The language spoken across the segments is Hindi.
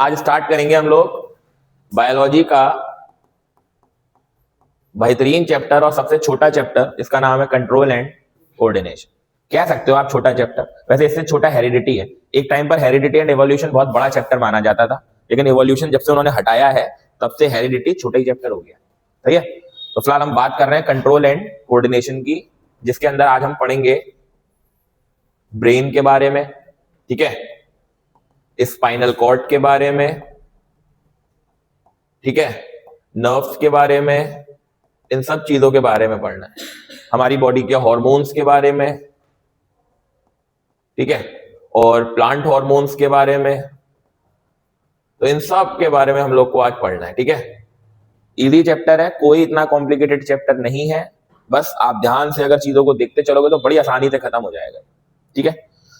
आज स्टार्ट करेंगे हम लोग बायोलॉजी का बेहतरीन चैप्टर और सबसे छोटा चैप्टर, इसका नाम है कंट्रोल एंड कोऑर्डिनेशन। कह सकते हो आप छोटा चैप्टर, वैसे इससे छोटा हेरिडिटी है। एक टाइम पर हेरिडिटी एंड एवोल्यूशन बहुत बड़ा चैप्टर माना जाता था, लेकिन एवोल्यूशन जब से उन्होंने हटाया है तब से हेरिडिटी छोटा ही चैप्टर हो गया। सही है, तो फिलहाल हम बात कर रहे हैं कंट्रोल एंड कोऑर्डिनेशन की, जिसके अंदर आज हम पढ़ेंगे ब्रेन के बारे में, ठीक है, स्पाइनल कॉर्ड के बारे में, ठीक है, नर्व्स के बारे में, इन सब चीजों के बारे में पढ़ना है। हमारी बॉडी के हार्मोन्स के बारे में, ठीक है, और प्लांट हार्मोन्स के बारे में, तो इन सब के बारे में हम लोग को आज पढ़ना है। ठीक है, इजी चैप्टर है, कोई इतना कॉम्प्लिकेटेड चैप्टर नहीं है। बस आप ध्यान से अगर चीजों को देखते चलोगे तो बड़ी आसानी से खत्म हो जाएगा। ठीक है,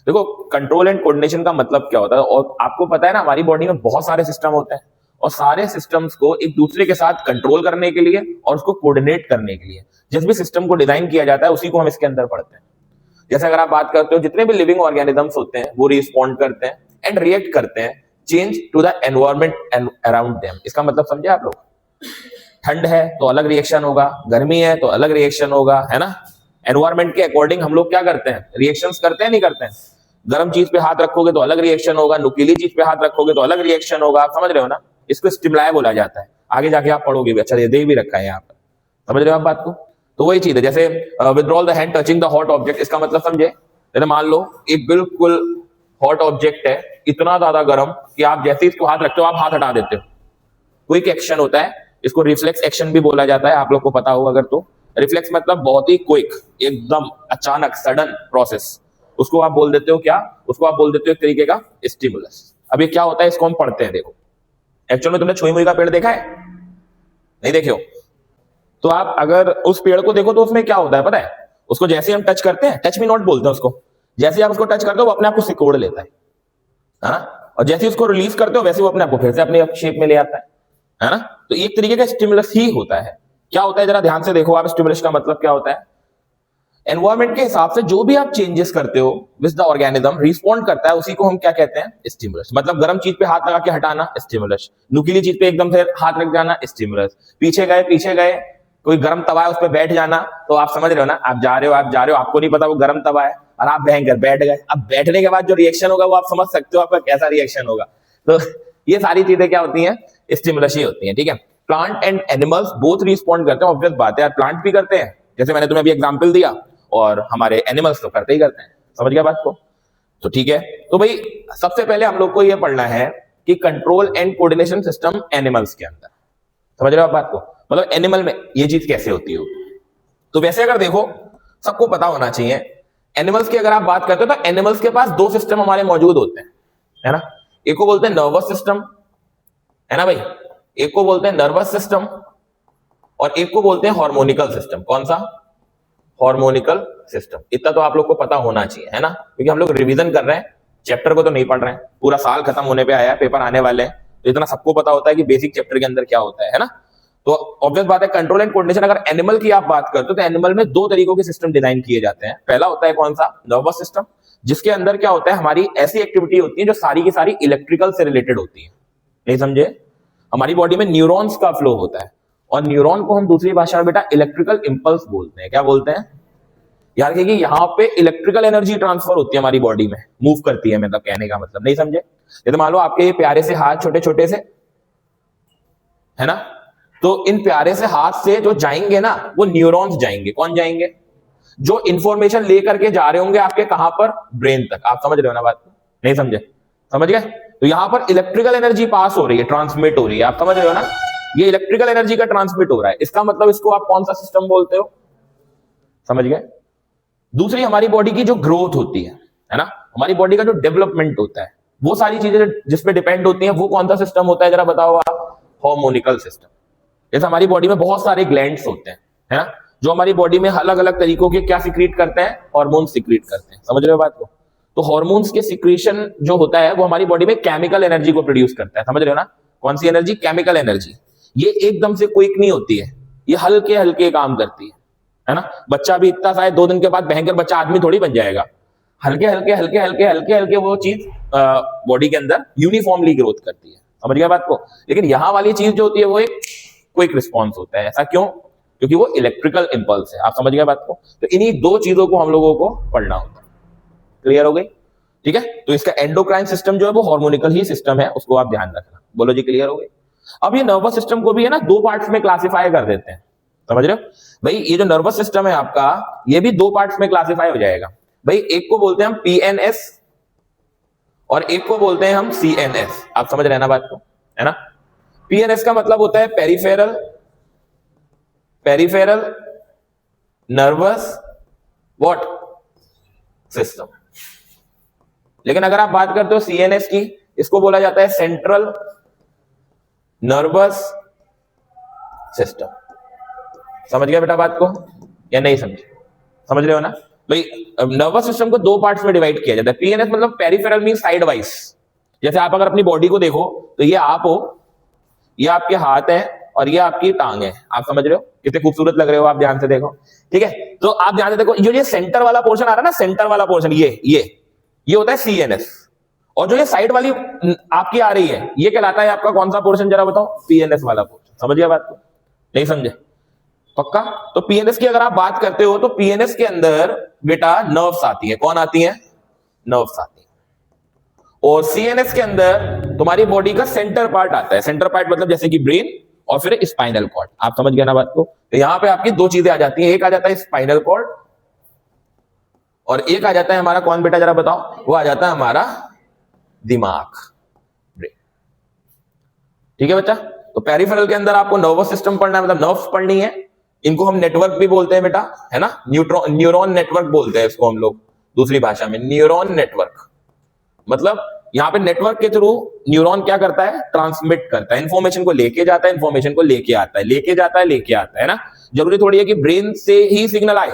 देखो कंट्रोल एंड कोऑर्डिनेशन का मतलब क्या होता है, और आपको पता है ना हमारी बॉडी में बहुत सारे सिस्टम होते हैं, और सारे सिस्टम्स को एक दूसरे के साथ कंट्रोल करने के लिए और उसको कोऑर्डिनेट करने के लिए जिस भी सिस्टम को डिजाइन किया जाता है उसी को हम इसके अंदर पढ़ते हैं। जैसे अगर आप बात करते हो, जितने भी लिविंग ऑर्गेनिजम्स होते हैं वो रिस्पॉन्ड करते हैं एंड रिएक्ट करते हैं change to the environment and around them. इसका मतलब समझे आप लोग? ठंड है तो अलग रिएक्शन होगा, गर्मी है तो अलग रिएक्शन होगा, है ना। एनवायरमेंट के अकॉर्डिंग हम लोग क्या करते हैं, रिएक्शंस करते हैं, नहीं करते हैं। गर्म चीज पे हाथ रखोगे तो अलग रिएक्शन होगा, नुकीली चीज पे हाथ रखोगे तो अलग रिएक्शन होगा। आप समझ रहे हो ना, इसको स्टिमुलाई बोला जाता है। आगे जाके आप पढ़ोगे भी, अच्छा ये दे भी रखा है यहाँ पर, समझ रहे हो आप बात को। तो वही चीज है, जैसे withdrawal the hand touching the hot object, इसका मतलब समझे, जैसे मान लो एक बिल्कुल हॉट ऑब्जेक्ट है, इतना ज्यादा गर्म कि आप जैसे इसको हाथ रखते हो आप हाथ हटा देते हो। क्विक एक्शन होता है, इसको रिफ्लेक्स एक्शन भी बोला जाता है, आप लोग को पता होगा अगर तो। रिफ्लेक्स मतलब बहुत ही क्विक, एकदम अचानक सडन प्रोसेस, उसको आप बोल देते हो क्या, उसको आप बोल देते हो एक तरीके का स्टिमुलस। अब ये क्या होता है, इसको हम पढ़ते हैं। देखो एक्चुअल में तुमने छुई मुई का पेड़ देखा है? नहीं देखे हो तो आप अगर उस पेड़ को देखो तो उसमें क्या होता है पता है, उसको जैसे हम टच करते हैं, टच मी नॉट बोलते हैं उसको, जैसे आप उसको टच करते हो वो अपने आप को सिकोड़ लेता है ना, और जैसे उसको रिलीज करते हो वैसे वो अपने आप को फिर से अपने शेप में ले आता है ना। तो एक तरीके का स्टिमुलस ही होता है। क्या होता है जरा ध्यान से देखो आप, स्टिमुलस का मतलब क्या होता है, एनवायरमेंट के हिसाब से जो भी आप चेंजेस करते हो विच द ऑर्गेनिज्म रिस्पॉन्ड करता है, उसी को हम क्या कहते हैं, स्टिमुलस। मतलब गर्म चीज पे हाथ लगा के हटाना, स्टिमुलस। नुकीली चीज पे एकदम से हाथ रख जाना, स्टिमुलस। पीछे गए कोई गर्म तवा है उस पर बैठ जाना, तो आप समझ रहे हो ना, आप जा रहे हो, आपको नहीं पता वो गर्म तवा है और आप भयंकर बैठ गए। अब बैठने के बाद जो रिएक्शन होगा वो आप समझ सकते हो आपका कैसा रिएक्शन होगा। तो ये सारी चीजें क्या होती हैं, स्टिमुलस ही होती हैं। ठीक है, plant and animals both respond करते हैं, ऑब्वियस बात है यार, प्लांट भी करते हैं जैसे मैंने तुम्हें अभी एग्जांपल दिया, और हमारे एनिमल्स तो करते ही करते हैं। समझ गया बात को? तो ठीक है, तो भाई सबसे पहले हम लोग को यह पढ़ना है कि control and coordination system animals के अंदर, समझ रहे हो आप बात को, मतलब एनिमल में ये चीज कैसे होती है। तो वैसे अगर देखो सबको पता होना चाहिए, एनिमल्स की अगर आप बात करते हो तो एनिमल्स के पास दो सिस्टम हमारे मौजूद होते हैं, है ना। एक को बोलते हैं नर्वस सिस्टम, है ना भाई, एक को बोलते हैं नर्वस सिस्टम और एक को बोलते हैं हार्मोनिकल सिस्टम। कौन सा? हार्मोनिकल सिस्टम। इतना तो आप लोग को पता होना चाहिए, है ना, क्योंकि हम लोग रिवीजन कर रहे हैं, चैप्टर को तो नहीं पढ़ रहे हैं। पूरा साल खत्म होने पे आया है, पेपर आने वाले हैं, तो इतना सबको पता होता है कि बेसिक चैप्टर के अंदर क्या होता है ना। तो ऑब्वियस बात है, कंट्रोल एंड कोऑर्डिनेशन अगर एनिमल की आप बात करते हो तो एनिमल में दो तरीकों के सिस्टम डिजाइन किए जाते हैं। पहला होता है कौन सा, नर्वस सिस्टम, जिसके अंदर क्या होता है, हमारी ऐसी एक्टिविटी होती है जो सारी की सारी इलेक्ट्रिकल से रिलेटेड होती है। नहीं समझे? हमारी बॉडी में न्यूरॉन्स का फ्लो होता है, और न्यूरॉन को हम दूसरी भाषा में बेटा इलेक्ट्रिकल इंपल्स बोलते हैं। क्या बोलते हैं यार? क्योंकि यहाँ पे इलेक्ट्रिकल एनर्जी ट्रांसफर होती है हमारी बॉडी में, मूव करती है, मतलब कहने का मतलब। नहीं समझे? जैसे मान लो आपके ये प्यारे से हाथ छोटे छोटे से, है ना, तो इन प्यारे से हाथ से जो जाएंगे ना वो न्यूरॉन्स जाएंगे। कौन जाएंगे? जो इंफॉर्मेशन लेकर के जा रहे होंगे आपके कहां पर, ब्रेन तक। आप समझ रहे हो ना बात को? नहीं समझे? समझ गए? तो यहां पर इलेक्ट्रिकल एनर्जी पास हो रही है, ट्रांसमिट हो रही है। आप समझ रहे हो ना, ये इलेक्ट्रिकल एनर्जी का ट्रांसमिट हो रहा है। इसका मतलब इसको आप कौन सा सिस्टम बोलते हो? समझ गए? दूसरी हमारी बॉडी की जो ग्रोथ होती है ना, हमारी बॉडी का जो डेवलपमेंट होता है, वो सारी चीजें जिसपे डिपेंड होती हैं, वो कौन सा सिस्टम होता है, जरा बताओ आप? हार्मोनिकल सिस्टम। जैसे हमारी बॉडी में बहुत सारे ग्लैंड्स होते हैं, है ना, जो हमारी बॉडी में अलग अलग तरीकों के क्या सिक्रीट करते हैं, हार्मोन्स सिक्रीट करते हैं। समझ रहे हो बात को? तो हार्मोन्स के सिक्रीशन जो होता है वो हमारी बॉडी में केमिकल एनर्जी को प्रोड्यूस करता है। समझ रहे हो ना? कौन सी एनर्जी? Chemical energy. ये एकदम से क्विक नहीं होती है, ये हल्के हल्के काम करती है ना। बच्चा भी इतना सा है, 2 दिन के बाद भयंकर बच्चा आदमी थोड़ी बन जाएगा। हल्के हल्के हल्के हल्के हल्के हल्के वो चीज बॉडी के अंदर यूनिफॉर्मली ग्रोथ करती है। समझ गया बात को। लेकिन यहां वाली चीज जो होती है वो एक क्विक रिस्पॉन्स होता है। ऐसा क्यों? क्योंकि वो इलेक्ट्रिकल इंपल्स है। आप समझ गए बात को। तो इन्हीं दो चीजों को हम लोगों को पढ़ना होता है। क्लियर हो गई? ठीक है। तो इसका एंडोक्राइन सिस्टम जो है वो हार्मोनिकल ही सिस्टम है, उसको आप ध्यान रखना। बोलो जी, क्लियर हो गई? अब ये नर्वस सिस्टम को भी है ना दो पार्ट्स में क्लासिफाई कर देते हैं। समझ रहे हो भाई? ये जो नर्वस सिस्टम है आपका, ये भी दो पार्ट्स में क्लासिफाई हो जाएगा भाई। एक को बोलते हैं हम पीएनएस और एक को बोलते हैं हम सीएनएस। आप समझ रहे हैं ना बात को, है ना? पीएनएस का मतलब होता है पेरिफेरल नर्वस व्हाट सिस्टम। लेकिन अगर आप बात करते हो सीएनएस की, इसको बोला जाता है सेंट्रल नर्वस सिस्टम। समझ गया बेटा बात को या नहीं समझे? समझ रहे हो ना भाई? नर्वस सिस्टम को दो पार्ट्स में डिवाइड किया जाता है। पीएनएस मतलब पेरिफेरल मीन साइड वाइज। जैसे आप अगर अपनी बॉडी को देखो तो ये आप हो, ये आपके हाथ है और ये आपकी टांग है। आप समझ रहे हो? कितने खूबसूरत लग रहे हो आप, ध्यान से देखो। ठीक है, तो आप ध्यान से देखो, जो ये सेंटर वाला पोर्शन आ रहा है ना, सेंटर वाला पोर्शन, ये होता है सीएनएस। और जो ये साइड वाली आपकी आ रही है, ये कहलाता है आपका कौन सा पोर्शन, जरा बताओ? पीएनएस वाला पोर्शन। समझ गया बात को? नहीं समझे? पक्का? तो पीएनएस की अगर आप बात करते हो तो पीएनएस के अंदर बेटा नर्व्स आती है। कौन आती है? नर्व्स आती है। और सीएनएस के अंदर तुम्हारी बॉडी का सेंटर पार्ट आता है। सेंटर पार्ट मतलब जैसे कि ब्रेन और फिर स्पाइनल कॉर्ड। आप समझ गए ना बात को? तो यहां पे आपकी दो चीजें आ जाती हैं। एक आ जाता है स्पाइनल कॉर्ड और एक आ जाता है हमारा कौन बेटा, जरा बताओ? वो आ जाता है हमारा दिमाग, ब्रेन। ठीक है बच्चा? तो पेरिफेरल के अंदर आपको नर्वस सिस्टम पढ़ना है, मतलब नर्व्स पढ़नी है। इनको हम नेटवर्क भी बोलते हैं बेटा, है ना? न्यूरॉन नेटवर्क बोलते हैं इसको हम लोग दूसरी भाषा में, न्यूरॉन नेटवर्क। मतलब यहां पे नेटवर्क के थ्रू न्यूरॉन क्या करता है? ट्रांसमिट करता है, इंफॉर्मेशन को लेके जाता है, इंफॉर्मेशन को लेके आता है, लेके जाता है, लेके आता है ना? जरूरी थोड़ी है कि ब्रेन से ही सिग्नल आए,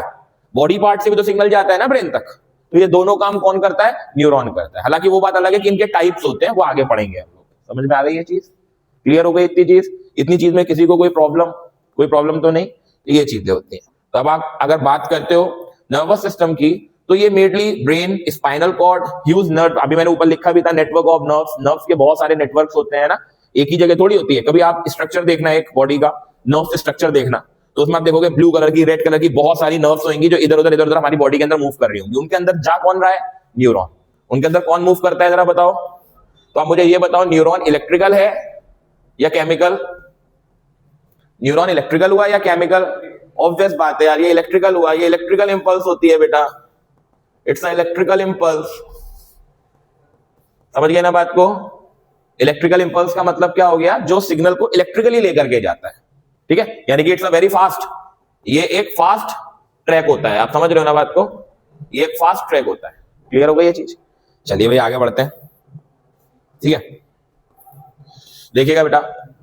बॉडी पार्ट से भी तो सिग्नल जाता है ना ब्रेन तक। तो ये दोनों काम कौन करता है? न्यूरॉन करता है। हालांकि वो बात अलग है कि इनके टाइप्स होते हैं, वो आगे पढ़ेंगे हम लोग। समझ में आ गई ये चीज? क्लियर हो गई इतनी चीज में किसी को कोई प्रॉब्लम तो नहीं? ये चीजें होती हैं। तो अब आप अगर बात करते हो नर्वस सिस्टम की, तो ये mainly brain, spinal cord, huge nerve, अभी मैंने ऊपर लिखा भी था नेटवर्क ऑफ नर्व्स। नर्व्स के बहुत सारे नेटवर्क्स होते हैं ना, एक ही जगह थोड़ी होती है। कभी आप स्ट्रक्चर देखना है एक बॉडी का, नर्व स्ट्रक्चर देखना, तो उसमें आप देखोगे ब्लू कलर की, रेड कलर की बहुत सारी नर्व्स होंगी जो इधर उधर हमारी बॉडी के अंदर मूव कर रही होंगी। उनके अंदर जा कौन रहा है? न्यूरॉन। उनके अंदर कौन मूव करता है, जरा बताओ? तो आप मुझे ये बताओ, न्यूरॉन इलेक्ट्रिकल है या केमिकल? न्यूरॉन इलेक्ट्रिकल हुआ या केमिकल? ऑब्वियस बात है यार, ये इलेक्ट्रिकल हुआ। ये इलेक्ट्रिकल इंपल्स होती है बेटा, इट्स अ इलेक्ट्रिकल इंपल्स। समझ गए ना बात को? इलेक्ट्रिकल इंपल्स का मतलब क्या हो गया? जो सिग्नल को इलेक्ट्रिकली लेकर के जाता है। ठीक है, यानी कि इट्स अ वेरी फास्ट, ये एक फास्ट ट्रैक होता है। आप समझ रहे हो ना बात को? ये एक फास्ट ट्रैक होता है। क्लियर हो गई ये चीज? चलिए भाई आगे बढ़ते हैं। ठीक है, देखिएगा बेटा,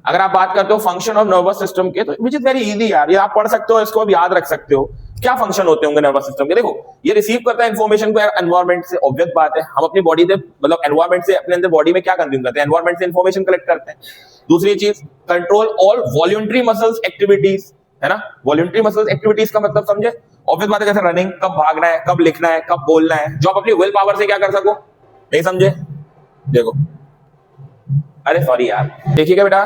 अगर आप बात करते हो फंक्शन ऑफ नर्वस सिस्टम के, तो विच इज वेरी इजी यार, ये आप पढ़ सकते हो, इसको अब याद रख सकते हो। क्या फंक्शन होते होंगे नर्वस सिस्टम के? देखो, ये रिसीव करता है इन्फॉर्मेशन को एनवायरमेंट से। ऑब्वियस बात है, हम अपनी बॉडी से, मतलब एनवायरमेंट से अपने अंदर बॉडी में क्या कंज्यूम करते हैं? एनवायरमेंट से इन्फॉर्मेशन कलेक्ट करते हैं। दूसरी चीज, control all voluntary muscles activities, है ना? वॉल्यूंटरी मसल्स एक्टिविटीज का मतलब समझे? ऑब्वियस बात है, जैसे रनिंग, कब भागना है, कब लिखना है, कब बोलना है, जो आप अपनी विल पावर से क्या कर सको। नहीं समझे? देखो, अरे सॉरी यार, देखिएगा बेटा,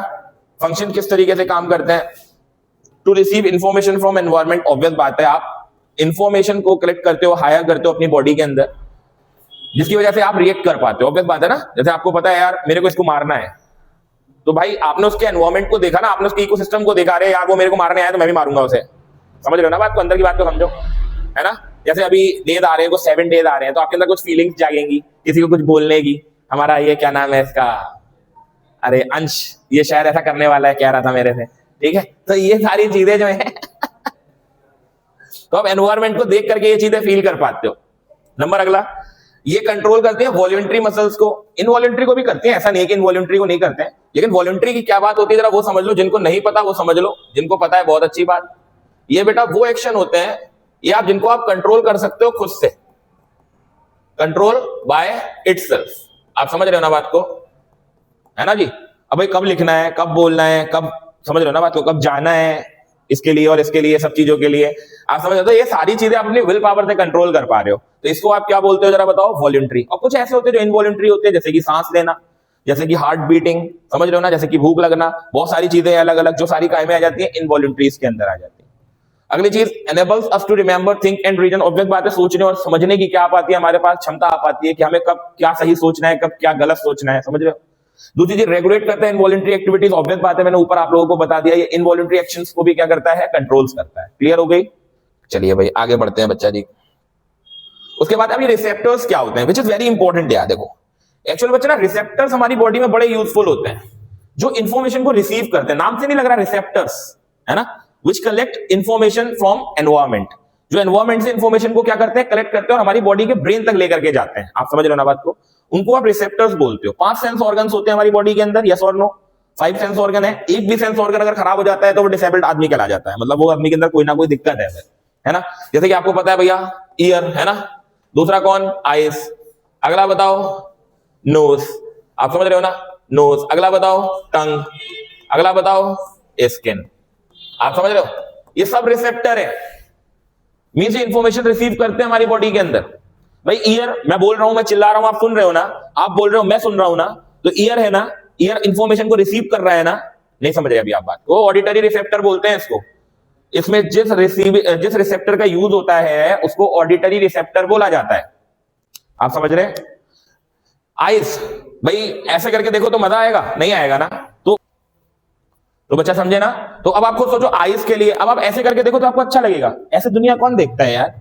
फंक्शन किस तरीके से काम करते हैं। To receive information from environment, obvious बात है, आप इंफॉर्मेशन को कलेक्ट करते हो, हायर करते हो अपनी बॉडी के अंदर, जिसकी वजह से आप रिएक्ट कर पाते हो। ऑब्वियस बात है ना? जैसे आपको पता है यार मेरे को इसको मारना है, तो भाई आपने उसके एनवायरमेंट को देखा ना, आपने उसके इकोसिस्टम को देखा, अरे यार वो मेरे को मारने आया तो मैं भी मारूंगा उसे। समझ रहे हो ना बात को? अंदर की बात को समझो, है ना? जैसे अभी डेज आ रहे हैं, कुछ 7 डेज आ रहे हैं, तो आपके अंदर कुछ फीलिंग्स जागेंगी, किसी को कुछ बोलने की। हमारा ये क्या नाम है इसका, अरे अंश, ये शायद ऐसा करने वाला है, कह रहा था मेरे से। ठीक है, तो ये सारी चीजें जो है तो आप एनवायरमेंट को देख करके ये चीजें फील कर पाते हो। नंबर अगला, ये कंट्रोल करते हैं वॉल्यूंटरी मसल्स को। इनवॉल्यूंटरी को भी करते हैं, ऐसा नहीं है कि इनवॉल्यूंटरी को नहीं करते हैं, लेकिन वॉल्यूंटरी की क्या बात होती है जरा वो समझ लो। जिनको नहीं पता वो समझ लो, जिनको पता है बहुत अच्छी बात। ये बेटा वो एक्शन होते हैं, ये आप जिनको आप कंट्रोल कर सकते हो खुद से, कंट्रोल बाय इटसेल्फ। आप समझ रहे हो ना बात को? है ना जी? अब भाई कब लिखना है, कब बोलना है, कब, समझ रहे हो ना बात को, कब जाना है इसके लिए और इसके लिए, सब चीजों के लिए आप समझ रहे हो? ये सारी चीजें आप अपनी विल पावर से कंट्रोल कर पा रहे हो, तो इसको आप क्या बोलते हो जरा बताओ? वॉल्यूंटरी। और कुछ ऐसे होते हैं जो इनवॉल्यूंटरी होते हैं, जैसे कि सांस लेना। जैसे कि हार्ट बीटिंग, समझ रहे हो ना, जैसे कि भूख लगना, बहुत सारी चीजें अलग अलग जो सारी कायमें आ जाती है इनवॉलंटरीज के अंदर आ जाती है। अगली चीज, enables us to remember, think and reason। Obvious बात है, सोचने और समझने की क्या आ पाती है, हमारे पास क्षमता आ पाती है कि हमें कब क्या सही सोचना है, कब क्या गलत सोचना है, समझ रहे हो। दूसरी चीज, रेगुलेट करता है इनवॉलंटरी एक्टिविटीज। ऑब्वियस बात है, मैंने ऊपर आप लोगों को बता दिया, ये इनवॉलंटरी एक्शंस को भी क्या करता है, कंट्रोल्स करता है। क्लियर हो गई। चलिए भाई आगे बढ़ते हैं बच्चा जी। उसके बाद अभी रिसेप्टर्स क्या होते हैं, विच इज वेरी इंपॉर्टेंट यार। देखो एक्चुअल बच्चा ना, रिसेप्टर्स हमारी बॉडी में बड़े यूजफुल होते हैं, जो इंफॉर्मेशन को रिसीव करते हैं। नाम से नहीं लग रहा, रिसेप्टर्स है ना, विच कलेक्ट इंफॉर्मेशन फ्रॉम एनवायरमेंट। जो एनवायरमेंट से इंफॉर्मेशन को क्या करते हैं, कलेक्ट करते हैं और हमारी बॉडी के ब्रेन तक लेकर के जाते हैं। आप समझ रहे हो ना बात को, उनको आप रिसेप्टर्स बोलते हो। 5 सेंस ऑर्गन्स होते हैं हमारी बॉडी के अंदर, यस और नो। 5 सेंस ऑर्गन है, एक भी सेंस ऑर्गन अगर खराब हो जाता है तो वो डिसेबल्ड आदमी कहला जाता है, मतलब वो आदमी के अंदर कोई ना कोई दिक्कत है ना। जैसे कि आपको पता है भैया, ईयर है ना, दूसरा कौन, आइस, अगला बताओ नोज, आप समझ रहे हो ना, नोज, अगला बताओ टंग, अगला बताओ स्किन। आप समझ रहे हो, ये सब रिसेप्टर है, मींस इंफॉर्मेशन रिसीव करते हैं हमारी बॉडी के अंदर। भाई ईयर, मैं बोल रहा हूं, मैं चिल्ला रहा हूं, आप सुन रहे हो ना, आप बोल रहे हो, मैं सुन रहा हूं ना, तो ईयर है ना, ईयर इंफॉर्मेशन को रिसीव कर रहा है ना। नहीं समझ रहे अभी आप बात को, ऑडिटरी रिसेप्टर बोलते हैं इसको। इसमें जिस रिसेप्टर का यूज होता है उसको ऑडिटरी रिसेप्टर बोला जाता है। आप समझ रहे हैं। आइस, भाई ऐसे करके देखो तो मजा आएगा, नहीं आएगा ना, तो बच्चा समझे ना। तो अब आप खुद सोचो, आइस के लिए अब आप ऐसे करके देखो तो आपको अच्छा लगेगा। ऐसे दुनिया कौन देखता है यार,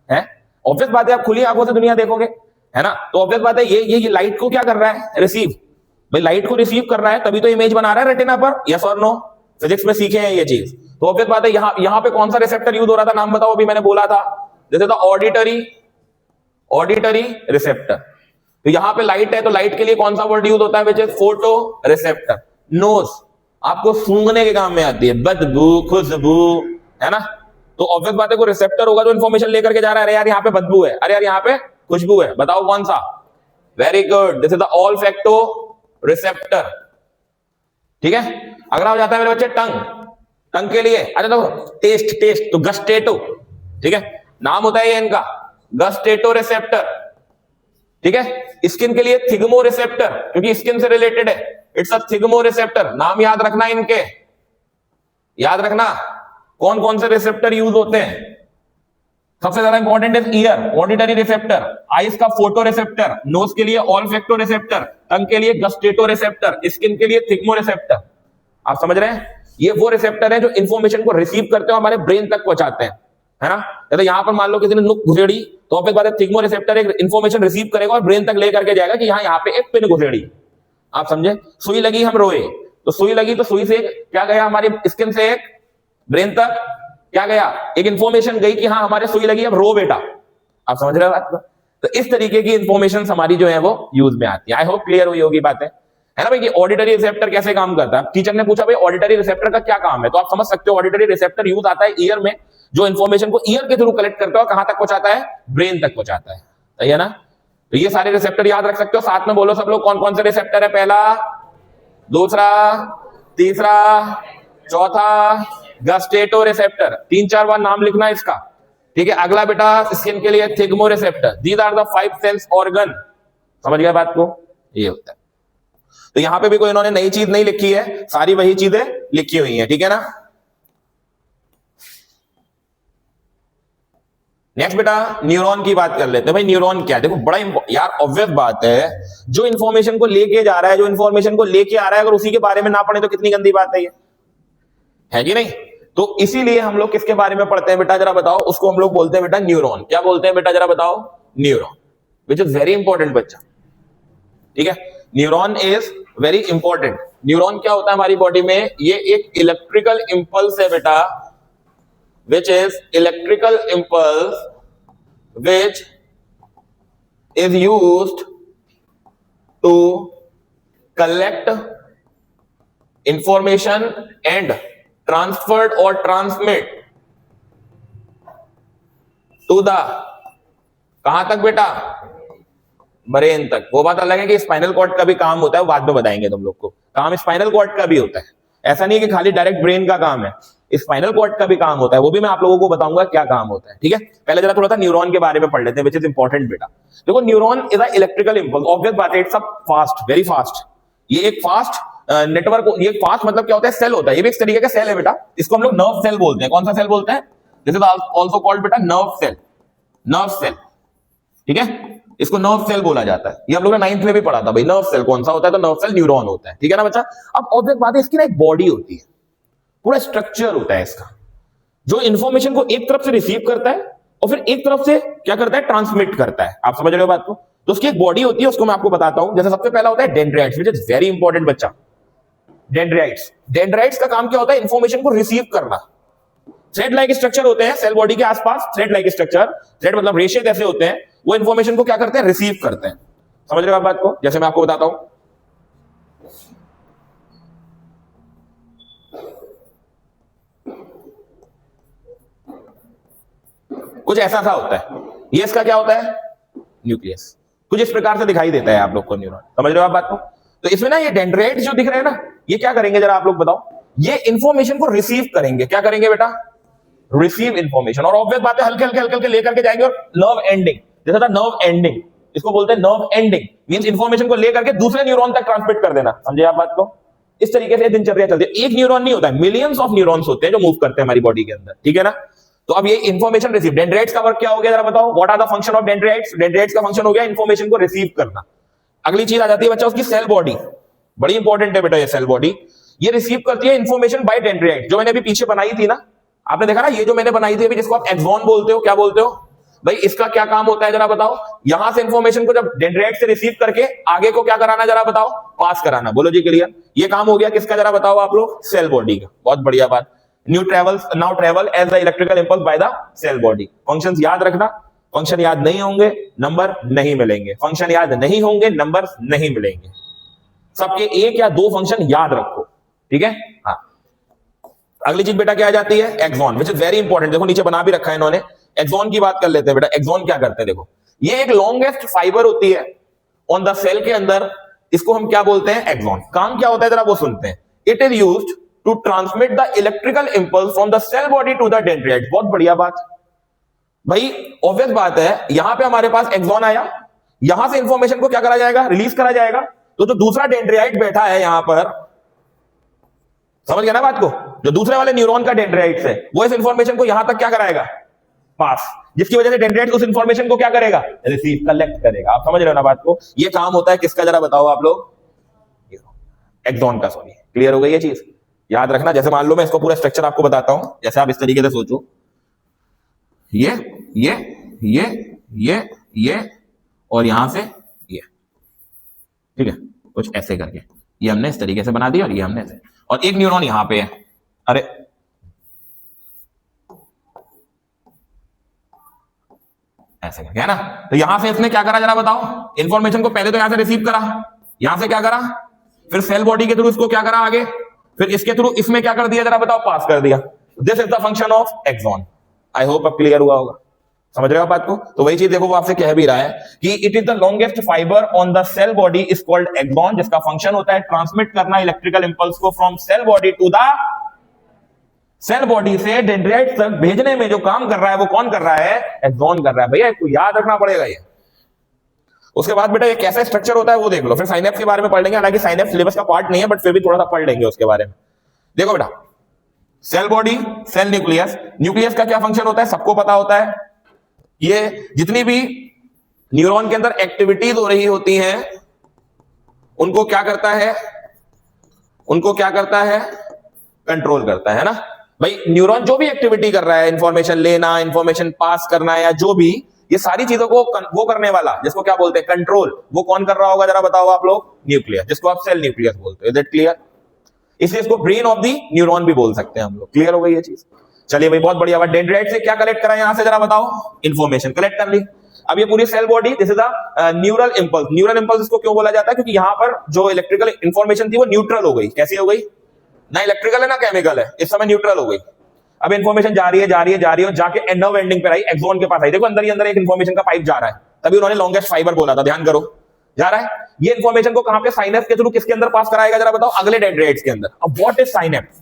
है ऑब्वियस बात है, आप खुली आंखों से दुनिया देखोगे, है ना। तो ऑब्वियस बात है, ये लाइट को क्या कर रहा है, रिसीव। भाई लाइट को रिसीव कर रहा है तभी तो इमेज बना रहा है रेटिना पर, यस और नो। फिजिक्स में सीखे हैं ये चीज। तो ऑब्वियस बात है, यहां पे कौन सा रिसेप्टर यूज हो रहा था, नाम बताओ, अभी मैंने बोला था, जैसे था ऑडिटरी रिसेप्टर। तो यहां पे लाइट है, तो लाइट के लिए कौन सा वर्ड यूज होता है, which is photoreceptor. Nose आपको सूंघने के काम में आती है, बदबू, खुशबू, है ना। तो ऑब्वियस बात है, कोई रिसेप्टर होगा जो इन्फॉर्मेशन लेकर के जा रहा है, अरे यार यहाँ पे बदबू है, अरे यार यहाँ पे खुशबू है, बताओ कौन सा। Very good, this is the olfactory receptor. ठीक है, अगला हो जाता है मेरे बच्चे टंग के लिए, अच्छा देखो टेस्ट, तो गस्टेटो, ठीक है, नाम होता है ये इनका, गस्टेटो रिसेप्टर। ठीक है, स्किन के लिए थिग्मो रिसेप्टर, क्योंकि स्किन से रिलेटेड है, इट्स अ थिग्मो रिसेप्टर। नाम याद रखना इनके, याद रखना कौन कौन से रिसेप्टर यूज होते हैं। सबसे ज्यादा इंपॉर्टेंट है ईयर, ऑडिटरी रिसेप्टर, आइस का फोटो रिसेप्टर, नोज के लिए ऑल्फैक्टो रिसेप्टर, टंग के लिए गस्टेटो रिसेप्टर, स्किन के लिए थिग्मो रिसेप्टर। आप समझ रहे हैं, ये वो रिसेप्टर है जो इंफॉर्मेशन को रिसीव करते हो हमारे ब्रेन तक पहुंचाते हैं, है ना। जैसे यहां पर मान लो किसी ने नुक घुसेड़ी, तो ऑब्वियस बात है थिग्मो रिसेप्टर एक इंफॉर्मेशन रिसीव करेगा और ब्रेन तक लेकर के जाएगा कि यहाँ पे एक पिन घुसेड़ी। आप समझे, सुई लगी हम रोए, तो सुई लगी तो सुई से क्या गया, हमारी स्किन से एक ब्रेन तक क्या गया, एक इंफॉर्मेशन गई कि हाँ हमारे सुई लगी, अब रो बेटा। आप समझ रहे हो बात को। तो इस तरीके की इंफॉर्मेशन हमारी जो है वो यूज में आती है। आई होप क्लियर हुई होगी बातें, है ना भाई। कि ऑडिटरी रिसेप्टर कैसे काम करता है, टीचर ने पूछा भाई ऑडिटरी रिसेप्टर का क्या काम है, तो आप समझ सकते हो ऑडिटरी रिसेप्टर यूज आता है ईयर में, जो इंफॉर्मेशन को ईयर के थ्रू कलेक्ट करता है और कहां तक पहुंचाता है, ब्रेन तक पहुंचाता है, सही है ना। तो ये सारे रिसेप्टर याद रख सकते हो। साथ में बोलो सब लोग कौन कौन से रिसेप्टर है, पहला, दूसरा, तीसरा, चौथा, गस्टेटो रिसेप्टर। 3-4 बार नाम लिखना इसका, ठीक है। अगला बेटा स्किन के लिए thigmo receptor. These are the 5 sense organ. समझ गया बात को, ये होता है। तो यहां पे भी कोई इन्होंने नई चीज नहीं लिखी है, सारी वही चीजें लिखी हुई हैं, ठीक है ना। नेक्स्ट बेटा न्यूरॉन की बात कर लेते हैं। भाई न्यूरॉन क्या है, देखो बड़ा यार ऑब्वियस बात है, जो इंफॉर्मेशन को लेके जा रहा है, जो इंफॉर्मेशन को लेके आ रहा है, अगर उसी के बारे में ना पढ़े तो कितनी गंदी बात है ये, है कि नहीं। तो इसीलिए हम लोग किसके बारे में पढ़ते हैं बेटा, जरा बताओ। उसको हम लोग बोलते हैं बेटा न्यूरॉन। क्या बोलते हैं बेटा, जरा बताओ, neuron, which is very important बच्चा, ठीक है। Neuron is very important. Neuron क्या होता है हमारी बॉडी में, ये एक इलेक्ट्रिकल इंपल्स है बेटा, which is electrical impulse which is used to collect information and transferred or transmit to the, कहां तक बेटा, ब्रेन तक। वो बात अलग है कि स्पाइनल कॉर्ड का भी काम होता है, वो बाद में बताएंगे तुम लोग को। काम स्पाइनल कॉर्ड का भी होता है, ऐसा नहीं है कि खाली डायरेक्ट ब्रेन का काम है, स्पाइनल कॉर्ड का भी काम होता है, वो भी मैं आप लोगों को बताऊंगा क्या काम होता है, ठीक है। पहले जरा थोड़ा सा न्यूरॉन के बारे में पढ़ लेते हैं, विच इज इंपॉर्टेंट बेटा। देखो neuron is a electrical impulse. Obvious बात है, it's a fast, very fast, ये एक फास्ट नेटवर्क, ये फास्ट मतलब क्या होता है, सेल होता है, ये भी एक तरीके का सेल है बेटा, इसको हम लोग नर्व सेल बोलते हैं। कौन सा सेल बोलते हैं? दिस इज आल्सो कॉल्ड बेटा नर्व सेल, नर्व सेल, ठीक है, इसको नर्व सेल बोला जाता है। ये हम लोग ने 9th में भी पढ़ा था भाई, नर्व सेल कौन सा होता है, तो नर्व सेल न्यूरॉन होता है, ठीक है ना बच्चा। अब ऑब्वियस बात है, इसकी ना एक बॉडी होती है, पूरा स्ट्रक्चर होता है इसका, जो इंफॉर्मेशन को एक तरफ से रिसीव करता है और फिर एक तरफ से क्या करता है, ट्रांसमिट करता है। आप समझ रहे हो बात को? तो उसकी एक बॉडी होती है, उसको मैं आपको बताता हूं। जैसे सबसे पहला होता है dendrites, which is very important बच्चा। डेंड्राइट्स, डेंड्राइट्स का काम क्या होता है, इंफॉर्मेशन को रिसीव करना। थ्रेड लाइक स्ट्रक्चर होते हैं सेल बॉडी के आसपास, थ्रेड लाइक स्ट्रक्चर, थ्रेड मतलब रेशे जैसे होते हैं, वो इंफॉर्मेशन को क्या करते हैं, रिसीव करते हैं। समझ रहे हो आप बात को? जैसे मैं आपको बताता हूं, कुछ ऐसा सा होता है, ये इसका क्या होता है, न्यूक्लियस। कुछ इस प्रकार से दिखाई देता है आप लोग को न्यूरॉन। समझ रहे हो आप बात को? तो इसमें ना ये डेंड्राइट जो दिख रहे हैं ना, ये क्या करेंगे जरा आप लोग बताओ, ये इंफॉर्मेशन को रिसीव करेंगे। क्या करेंगे बेटा? Receive information. और ऑब्वियस बात है, हल्के हल्के हल्के हल्के लेकर के जाएंगे और नर्व एंडिंग, जैसा था नर्व एंडिंग, इसको बोलते हैं नर्व एंडिंग, मींस इंफॉर्मेशन को लेकर के दूसरे न्यूरॉन तक ट्रांसमिट कर देना। समझे आप बात को? इस तरीके से दिनचर्या चलती है। एक न्यूरॉन नहीं होता है, मिलियंस ऑफ न्यूरॉन्स होते हैं जो मूव करते हैं हमारी बॉडी के अंदर, ठीक है ना। तो अब ये इंफॉर्मेशन रिसीव, डेंड्राइट्स का वर्क क्या हो गया जरा बताओ, what are the function of dendrites? Dendrites का फंक्शन हो गया इंफॉर्मेशन को रिसीव करना। अगली चीज आ जाती है बच्चा उसकी सेल बॉडी, बड़ी इंपॉर्टेंट है बेटा ये सेल बॉडी। ये रिसीव करती है इंफॉर्मेशन बाय डेंड्राइट, जो मैंने अभी पीछे बनाई थी ना, आपने देखा ना, ये जो मैंने बनाई थी अभी, जिसको आप एक्सॉन बोलते हो, क्या बोलते हो भाई, इसका क्या काम होता है जरा बताओ। यहां से इंफॉर्मेशन को जब डेंड्राइट से रिसीव करके आगे को क्या कराना जरा बताओ, पास कराना। बोलो जी क्लियर? ये काम हो गया किसका जरा बताओ आप लोग, सेल बॉडी का। बहुत बढ़िया बात। Now travel as the electrical impulse by the cell body. Functions याद रखना, फंक्शन याद नहीं होंगे नंबर नहीं मिलेंगे, फंक्शन याद नहीं होंगे नंबर नहीं मिलेंगे। सबके एक या दो फंक्शन याद रखो, ठीक है। हाँ, अगली चीज बेटा क्या आ जाती है, axon, which is very important. देखो नीचे बना भी रखा है इन्होंने। एक्सॉन की बात कर लेते हैं बेटा। एक्सॉन क्या करते हैं, देखो, ये एक लॉन्गेस्ट फाइबर होती है ऑन द सेल के अंदर, इसको हम क्या बोलते हैं, एक्सॉन। काम क्या होता है जरा वो सुनते हैं। It is used to transmit the electrical impulse from the cell body to the dendrite. बहुत बढ़िया बात भाई, ऑब्वियस बात है, यहां पे हमारे पास एक्सॉन आया, यहां से इंफॉर्मेशन को क्या करा जाएगा, रिलीज करा जाएगा। तो जो दूसरा डेंड्राइट बैठा है यहां पर, समझ गया ना बात को, जो दूसरे वाले न्यूरॉन का डेंड्राइट्स है, वो इस इंफॉर्मेशन को यहां तक क्या कराएगा, पास, जिसकी वजह से डेंड्राइट उस इंफॉर्मेशन को क्या करेगा, रिसीव, कलेक्ट करेगा। आप समझ रहे हो ना बात को? ये काम होता है किसका जरा बताओ आप लोग, एक्सॉन का। सॉरी, क्लियर हो गई ये चीज? याद रखना। जैसे मान लो मैं इसको पूरा स्ट्रक्चर आपको बताता हूं, जैसे आप इस तरीके से सोचो, ये ये ये ये ये और यहां से ये, ठीक है, कुछ ऐसे करके ये हमने इस तरीके से बना दिया और ये हमने ऐसे, और एक न्यूरॉन यहां पे है, अरे ऐसे करके, है ना। तो यहां से इसने क्या करा जरा बताओ, इंफॉर्मेशन को पहले तो यहां से रिसीव करा, यहां से क्या करा, फिर सेल बॉडी के थ्रू इसको क्या करा आगे, फिर इसके थ्रू इसमें क्या कर दिया जरा बताओ, पास कर दिया। This is the function of axon. I hope अब क्लियर हुआ होगा, समझ रहे हो बात को? तो वही चीज देखो वो आपसे कह भी रहा है कि it is the longest fibre on the cell body is called axon, जिसका फंक्शन होता है ट्रांसमिट करना इलेक्ट्रिकल इंपल्स को from cell body to the, cell body से डेंड्राइट तक भेजने में जो काम कर रहा है वो कौन कर रहा है, एक्सॉन कर रहा है। भैया इसको याद रखना पड़ेगा ये। उसके बाद बेटा ये कैसा स्ट्रक्चर होता है वो देख लो, फिर साइनेप्स के बारे में पढ़ लेंगे। हालांकि साइनेप्स सिलेबस का पार्ट नहीं है, बट फिर भी थोड़ा सा पढ़ लेंगे उसके बारे में। देखो बेटा, cell body, cell nucleus, nucleus का क्या फंक्शन होता है सबको पता होता है। ये जितनी भी न्यूरॉन के अंदर एक्टिविटीज हो रही होती हैं उनको क्या करता है, उनको क्या करता है, कंट्रोल करता है ना भाई। न्यूरॉन जो भी एक्टिविटी कर रहा है, इंफॉर्मेशन लेना, इंफॉर्मेशन पास करना या जो भी, ये सारी चीजों को वो करने वाला, जिसको क्या बोलते हैं, कंट्रोल, वो कौन कर रहा होगा जरा बताओ आप लोग, न्यूक्लियस, जिसको आप सेल न्यूक्लियस बोलते हो। Is it clear? इसलिए इसको ब्रेन ऑफ दी न्यूरॉन भी बोल सकते हैं हम लोग। क्लियर हो गई ये चीज? चलिए भाई बहुत बढ़िया बात। डेंड्राइट से क्या कलेक्ट करा यहां से जरा बताओ, इंफॉर्मेशन कलेक्ट कर ली। अब ये पूरी cell body, this is the neural impulse. Neural impulse इसको क्यों बोला जाता है, क्योंकि यहां पर जो इलेक्ट्रिकल इंफॉर्मेशन थी वो न्यूट्रल हो गई। कैसी हो गई, ना इलेक्ट्रिकल है ना केमिकल है, इस समय न्यूट्रल हो गई। अब इंफॉर्मेशन जा रही है जा रही है जा रही है, जाके नर्व एंडिंग पे आई, एक्सॉन के पास आई। देखो अंदर ही अंदर एक इंफॉर्मेशन का पाइप जा रहा है, तभी उन्होंने लॉन्गेस्ट फाइबर बोला था, ध्यान करो, जा रहा है। ये इंफॉर्मेशन को कहां पे, साइनेप्स के थ्रू किसके अंदर पास कराएगा जरा बताओ, अगले डेंड्राइट्स के अंदर। अब व्हाट इज साइनेप्स,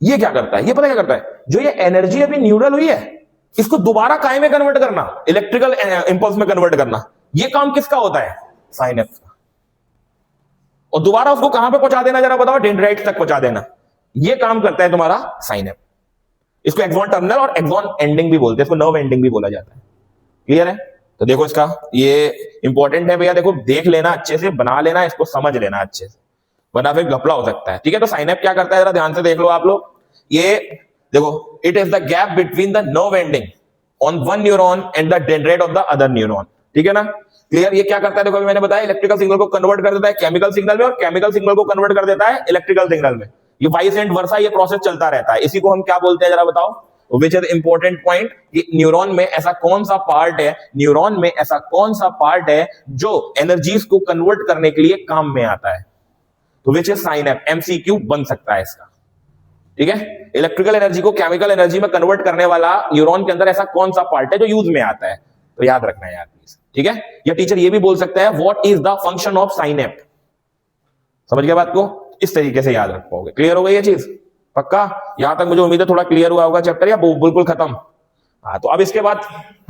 ये क्या करता है, ये पता क्या करता है, जो ये एनर्जी अभी न्यूरल हुई है इसको दोबारा काय में कन्वर्ट करना, इलेक्ट्रिकल इंपल्स में कन्वर्ट करना, ये काम किसका होता है, साइनेप्स का। और दोबारा उसको कहां पे पहुंचा देना, जरा बताओ, डेंड्राइट तक पहुंचा देना। ये काम करता है तुम्हारा साइनेप। इसको एक्सॉन टर्मिनल और एक्सॉन एंडिंग भी बोलते हैं, इसको नर्व एंडिंग भी बोला जाता है। क्लियर है? तो देखो इसका ये इंपॉर्टेंट है भैया, देखो देख लेना अच्छे से, बना लेना, इसको समझ लेना अच्छे से, वरना फिर घपला हो सकता है। ठीक है, तो साइनेप क्या करता है, जरा ध्यान से देख लो आप लोग। ये देखो, it is the gap between the nerve ending on one neuron and the dendrite of the other neuron. ठीक है ना? क्लियर? ये क्या करता है, देखो अभी मैंने बताया, इलेक्ट्रिकल सिग्नल को कन्वर्ट कर देता है केमिकल सिग्नल में, और केमिकल सिग्नल को कन्वर्ट कर देता है इलेक्ट्रिकल सिग्नल में। ये वाइस एंड वर्सा ये प्रोसेस चलता रहता है। इसी को हम क्या बोलते हैं, जरा बताओ, विच इज इंपॉर्टेंट पॉइंट, कि न्यूरॉन में ऐसा कौन सा पार्ट है, न्यूरॉन में ऐसा कौन सा पार्ट है जो एनर्जीज को कन्वर्ट करने के लिए काम में आता है। तो विच इज साइनेप, एमसीक्यू बन सकता है इसका। ठीक है, इलेक्ट्रिकल एनर्जी को केमिकल एनर्जी में कन्वर्ट करने वाला न्यूरॉन के अंदर ऐसा कौन सा पार्ट है जो यूज में आता है, तो याद रखना है यार प्लीज। ठीक है, या टीचर ये भी बोल सकता है, what is the function of synapse. समझ गए बात को? इस तरीके से याद रख पाओगे। क्लियर हो गई ये चीज? पक्का? यहां तक मुझे उम्मीद है थोड़ा क्लियर हुआ होगा चैप्टर, या बिल्कुल खत्म? हाँ, तो अब इसके बाद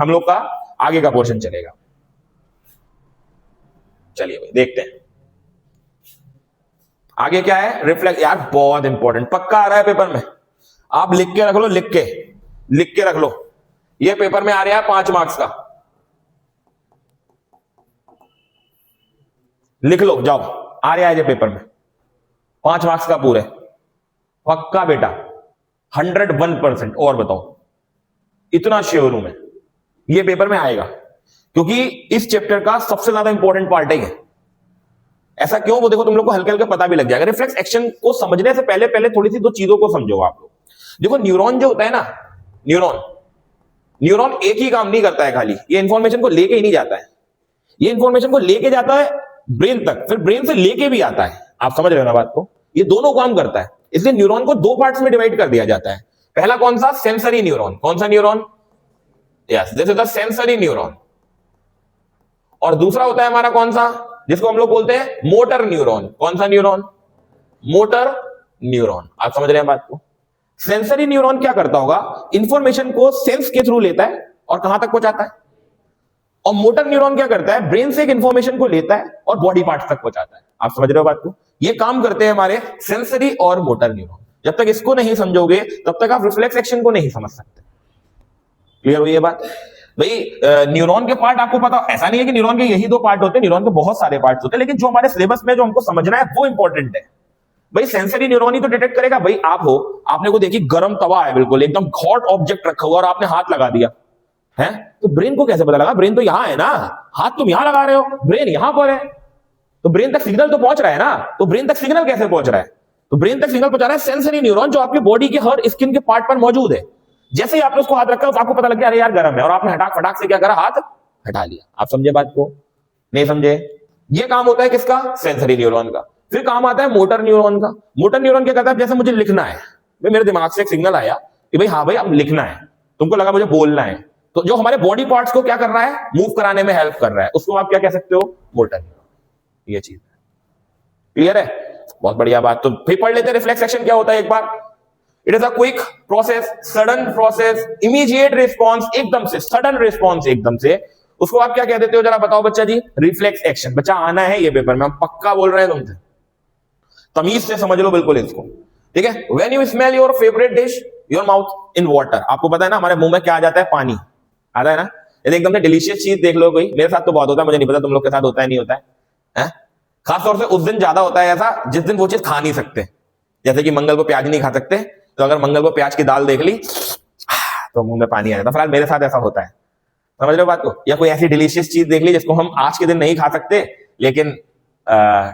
हम लोग का आगे का पोर्शन चलेगा। चलिए भाई देखते हैं आगे क्या है। रिफ्लेक्स, यार बहुत इंपॉर्टेंट, पक्का आ रहा है पेपर में, आप लिख के रख लो, लिख के रख लो। ये पेपर में आ रहा है 5 मार्क्स का, लिख लो जाओ, आ रहा है ये पेपर में 5 मार्क्स का पूरे, पक्का बेटा, 101%। और बताओ, इतना श्योर हूं मैं ये पेपर में आएगा, क्योंकि इस चैप्टर का सबसे ज्यादा इंपॉर्टेंट पार्ट है ये। ऐसा क्यों, वो देखो तुम लोग को हल्के हल्के पता भी लग जाएगा। रिफ्लेक्स एक्शन को समझने से पहले पहले थोड़ी सी 2 चीजों को समझो आप लोग। देखो न्यूरॉन जो होता है ना, न्यूरॉन एक ही काम नहीं करता है खाली, ये इंफॉर्मेशन को लेके ही नहीं जाता है, ये इंफॉर्मेशन को लेके जाता है ब्रेन तक, फिर ब्रेन से लेके भी आता है। आप समझ रहे हो ना बात को? ये दोनों काम करता है। इसलिए न्यूरॉन को 2 पार्ट्स में डिवाइड कर दिया जाता है। पहला कौन सा, सेंसरी न्यूरॉन। कौन सा neuron? Yes, this is the sensory neuron. और दूसरा होता है हमारा कौन सा, जिसको हम लोग बोलते हैं मोटर न्यूरॉन। कौन सा न्यूरॉन? Motor neuron. आप समझ रहे हैं बात को? सेंसरी न्यूरॉन क्या करता होगा, इंफॉर्मेशन को सेंस के थ्रू लेता है और कहां तक पहुंचाता है, और मोटर न्यूरॉन क्या करता है, ब्रेन से एक इंफॉर्मेशन को लेता है और बॉडी पार्ट्स तक पहुंचाता है। आप समझ रहे हो बात को? ये काम करते हैं हमारे सेंसरी और मोटर न्यूरॉन। जब तक इसको नहीं समझोगे तब तक आप रिफ्लेक्स एक्शन को नहीं समझ सकते। क्लियर हुई ये बात? भाई न्यूरॉन के पार्ट आपको पता, ऐसा नहीं है कि न्यूरॉन के यही 2 पार्ट होते हैं, न्यूरॉन के बहुत सारे पार्ट्स होते हैं, लेकिन जो हमारे सिलेबस में जो हमको समझना है वो इंपॉर्टेंट है। भाई सेंसरी न्यूरॉन ही तो डिटेक्ट करेगा। भाई आप हो, आपने को देखी गर्म तवा है, बिल्कुल एकदम हॉट ऑब्जेक्ट रखा हुआ और आपने हाथ लगा दिया है, तो ब्रेन को कैसे पता लगा? ब्रेन तो यहां है ना, हाथ तुम यहां लगा रहे हो, ब्रेन यहां पर है, तो ब्रेन तक सिग्नल तो पहुंच रहा है ना। तो ब्रेन तक सिग्नल कैसे पहुंच रहा है? तो ब्रेन तक सिग्नल पहुंचा रहा है सेंसरी न्यूरॉन, जो आपकी बॉडी के हर स्किन के पार्ट पर मौजूद है। जैसे ही आपने उसको हाथ रखा, तो आपको पता लग गया अरे यार गर्म है, और आपने हटाक फटाक से क्या करा, हाथ हटा लिया। आप समझे बात को? नहीं समझे? ये काम होता है किसका, सेंसरी न्यूरॉन का। फिर काम आता है मोटर न्यूरॉन का। मोटर न्यूरॉन क्या करता है, जैसे मुझे लिखना है, भाई मेरे दिमाग से एक सिग्नल आया कि भाई हाँ भाई अब लिखना है, तुमको लगा मुझे बोलना है, तो जो हमारे बॉडी पार्ट्स को क्या कर रहा है, मूव कराने में हेल्प कर रहा है, उसको आप क्या कह सकते हो, मोटर न्यूरॉन। ये चीज क्लियर है? बहुत बढ़िया बात। तो फिर पढ़ लेते हैं रिफ्लेक्स एक्शन क्या होता है एक बार। It is a quick process, sudden process, immediate response, एकदम से सडन रिस्पॉन्स, एकदम से। उसको आप क्या कह देते हो, जरा बताओ बच्चा जी? Reflex action. बच्चा आना है ये पेपर में, हम पक्का बोल रहे हैं तुमसे, तमीज से समझ लो बिल्कुल इसको। ठीक है? When you smell your favourite dish, your mouth in water. आपको पता है ना हमारे मुंह में क्या आ जाता है, पानी आता है ना। यदि एकदम से डिलीशियस चीज देख लो कोई, मेरे साथ तो बहुत होता है, मुझे नहीं पता तुम लोग के साथ होता है नहीं होता है? खासतौर से उस दिन ज्यादा होता है ऐसा जिस दिन वो चीज खा नहीं सकते। जैसे कि मंगल को प्याज नहीं खा सकते, तो अगर मंगल को प्याज की दाल देख ली तो मुंह में पानी आ जाता। फिलहाल मेरे साथ ऐसा होता है, समझ रहे हो बात को? या कोई ऐसी डिलीशियस चीज देख ली जिसको हम आज के दिन नहीं खा सकते, लेकिन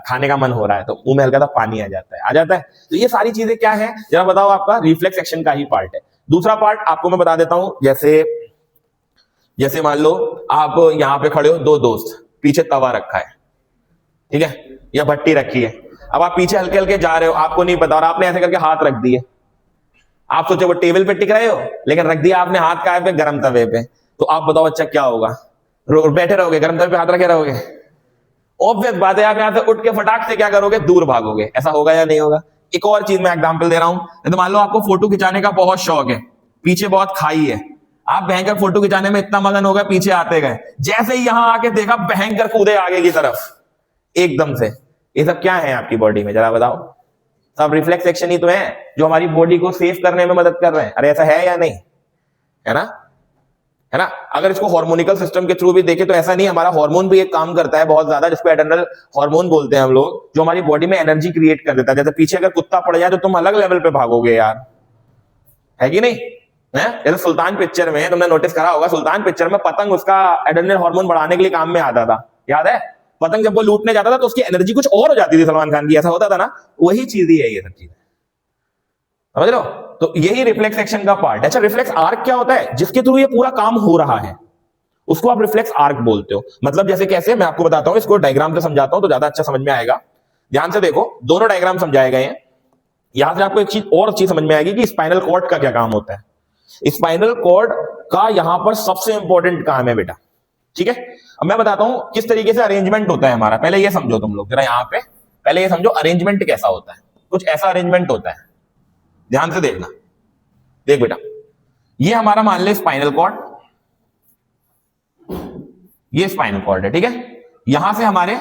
खाने का मन हो रहा है, तो मुंह में हल्का सा पानी आ जाता है। तो ये सारी चीजें क्या है, जरा बताओ? आपका रिफ्लेक्स एक्शन का ही पार्ट है। दूसरा पार्ट आपको मैं बता देता हूं, जैसे मान लो आप यहां पे खड़े हो, 2 दोस्त, पीछे तवा रखा है, ठीक है, या भट्टी रखी है। अब आप पीछे हल्के हल्के जा रहे हो, आपको नहीं पता, और आपने ऐसे करके हाथ रख दिए। आप सोचो वो टेबल पे टिक रहे हो, लेकिन रख दिया आपने हाथ काय पे, गर्म तवे पे। तो आप बताओ बच्चा क्या होगा? बैठे रहोगे, गर्म तवे पे हाथ रखे रहोगे? ऑब्वियस बात है, आप यहां से उठ के फटाक से क्या करोगे, दूर भागोगे। ऐसा होगा या नहीं होगा? एक और चीज मैं एग्जांपल दे रहा हूं। तो मान लो आपको फोटो खिंचाने का बहुत शौक है, पीछे बहुत खाई है, आप भयंकर फोटो खिंचाने में इतना मगन हो गए, पीछे आते गए, जैसे ही यहां आके देखा भयंकर कूदे आगे की तरफ एकदम से, ये सब क्या है आपकी बॉडी में, जरा बताओ। सब रिफ्लेक्स एक्शन ही तो है जो हमारी बॉडी को सेफ करने में मदद कर रहे हैं। अरे ऐसा है या नहीं, है ना, है ना। अगर इसको हार्मोनिकल सिस्टम के थ्रू भी देखें तो ऐसा नहीं, हमारा हार्मोन भी एक काम करता है बहुत ज्यादा, जिसको एडर्नल हार्मोन बोलते हैं हम लोग, जो हमारी बॉडी में एनर्जी क्रिएट कर देता है। जैसे पीछे अगर कुत्ता पड़ जाए तो तुम अलग लेवल पे भागोगे यार, है कि नहीं है। जैसे सुल्तान पिक्चर में तुमने नोटिस करा होगा, सुल्तान पिक्चर में पतंग उसका एडर्नल हार्मोन बढ़ाने के लिए काम में आता था, याद है। पतंग जब वो लूटने जाता था तो उसकी एनर्जी कुछ और हो जाती थी सलमान खान की, ऐसा होता था ना। वही चीज ही है ये सब चीजें, समझ लो। तो यही रिफ्लेक्स एक्शन का पार्ट है। अच्छा, रिफ्लेक्स आर्क क्या होता है, जिसके थ्रू ये पूरा काम हो रहा है उसको आप रिफ्लेक्स आर्क बोलते हो। मतलब जैसे कैसे, मैं आपको बताता हूं, इसको डायग्राम से समझाता हूं तो ज्यादा अच्छा समझ में आएगा। ध्यान से देखो, दोनों डायग्राम समझाए गए हैं। यहां से आपको एक चीज और चीज समझ में आएगी कि स्पाइनल कॉर्ड का क्या काम होता है। स्पाइनल कॉर्ड का यहां पर सबसे इंपॉर्टेंट काम है बेटा, ठीक है। अब मैं बताता हूं किस तरीके से अरेंजमेंट होता है हमारा। पहले ये समझो तुम लोग जरा, यहां पे पहले ये समझो अरेंजमेंट कैसा होता है। कुछ ऐसा अरेंजमेंट होता है, ध्यान से देखना। देख बेटा, ये हमारा मान ले स्पाइनल कॉर्ड, ये स्पाइनल कॉर्ड है, ठीक है। यहां से हमारे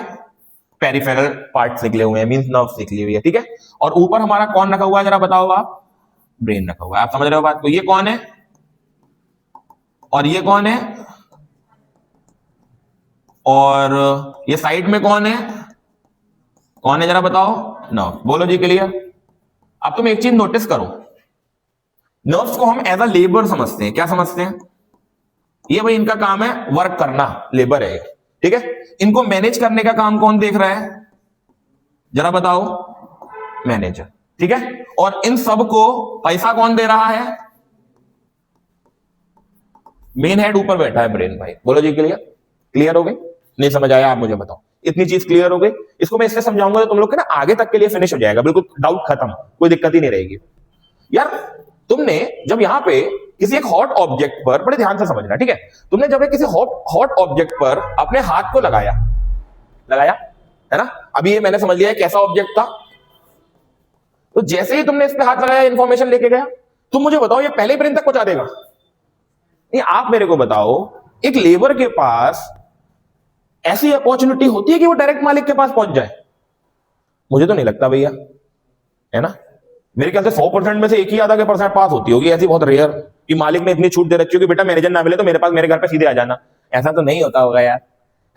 पेरिफेरल पार्ट्स निकले हुए हैं, मींस नर्व्स निकली हुई है, ठीक है। और ऊपर हमारा कौन रखा हुआ है, जरा बताओ आप, ब्रेन रखा हुआ है। आप समझ रहे हो बात को। ये कौन है और ये कौन है, और ये साइड में कौन है, कौन है जरा बताओ। नर्व, बोलो जी क्लियर। अब तुम एक चीज नोटिस करो, नर्व्स को हम एज अ लेबर समझते हैं। क्या समझते हैं, ये भाई इनका काम है वर्क करना, लेबर है, ठीक है। इनको मैनेज करने का काम कौन देख रहा है, जरा बताओ, मैनेजर, ठीक है। और इन सब को पैसा कौन दे रहा है, मेन हेड ऊपर बैठा है, ब्रेन भाई। बोलो जी क्लियर। क्लियर हो गई, नहीं समझ आया आप मुझे बताओ। इतनी चीज क्लियर हो गई। इसको मैं इससे समझाऊंगा तो तुम लोग के ना आगे तक के लिए फिनिश हो जाएगा, बिल्कुल डाउट खत्म, कोई दिक्कत ही नहीं रहेगी। यार तुमने जब यहां पे किसी एक हॉट ऑब्जेक्ट पर, बड़े ध्यान से समझना, ठीक है। तुमने जब एक किसी हॉट ऑब्जेक्ट पर अपने हाथ को लगाया, है ना। अभी ये मैंने समझ लिया है कैसा ऑब्जेक्ट था। तो जैसे ही तुमने इस पे हाथ लगाया, इंफॉर्मेशन लेके गया, तुम मुझे बताओ ये पहले ब्रेन तक पहुंचा देगा। नहीं, आप मेरे को बताओ, एक लेबर के पास ऐसी अपॉर्चुनिटी होती है कि वो डायरेक्ट मालिक के पास पहुंच जाए? मुझे तो नहीं लगता भैया, है ना। मेरे ख्याल से 100% में से एक ही आधा के परसेंट पास होती होगी, ऐसी बहुत रेयर कि मालिक ने इतनी छूट दे रखी हो कि बेटा मैनेजर ना मिले तो मेरे पास, मेरे घर पे सीधे आ जाना। ऐसा तो नहीं होता होगा यार,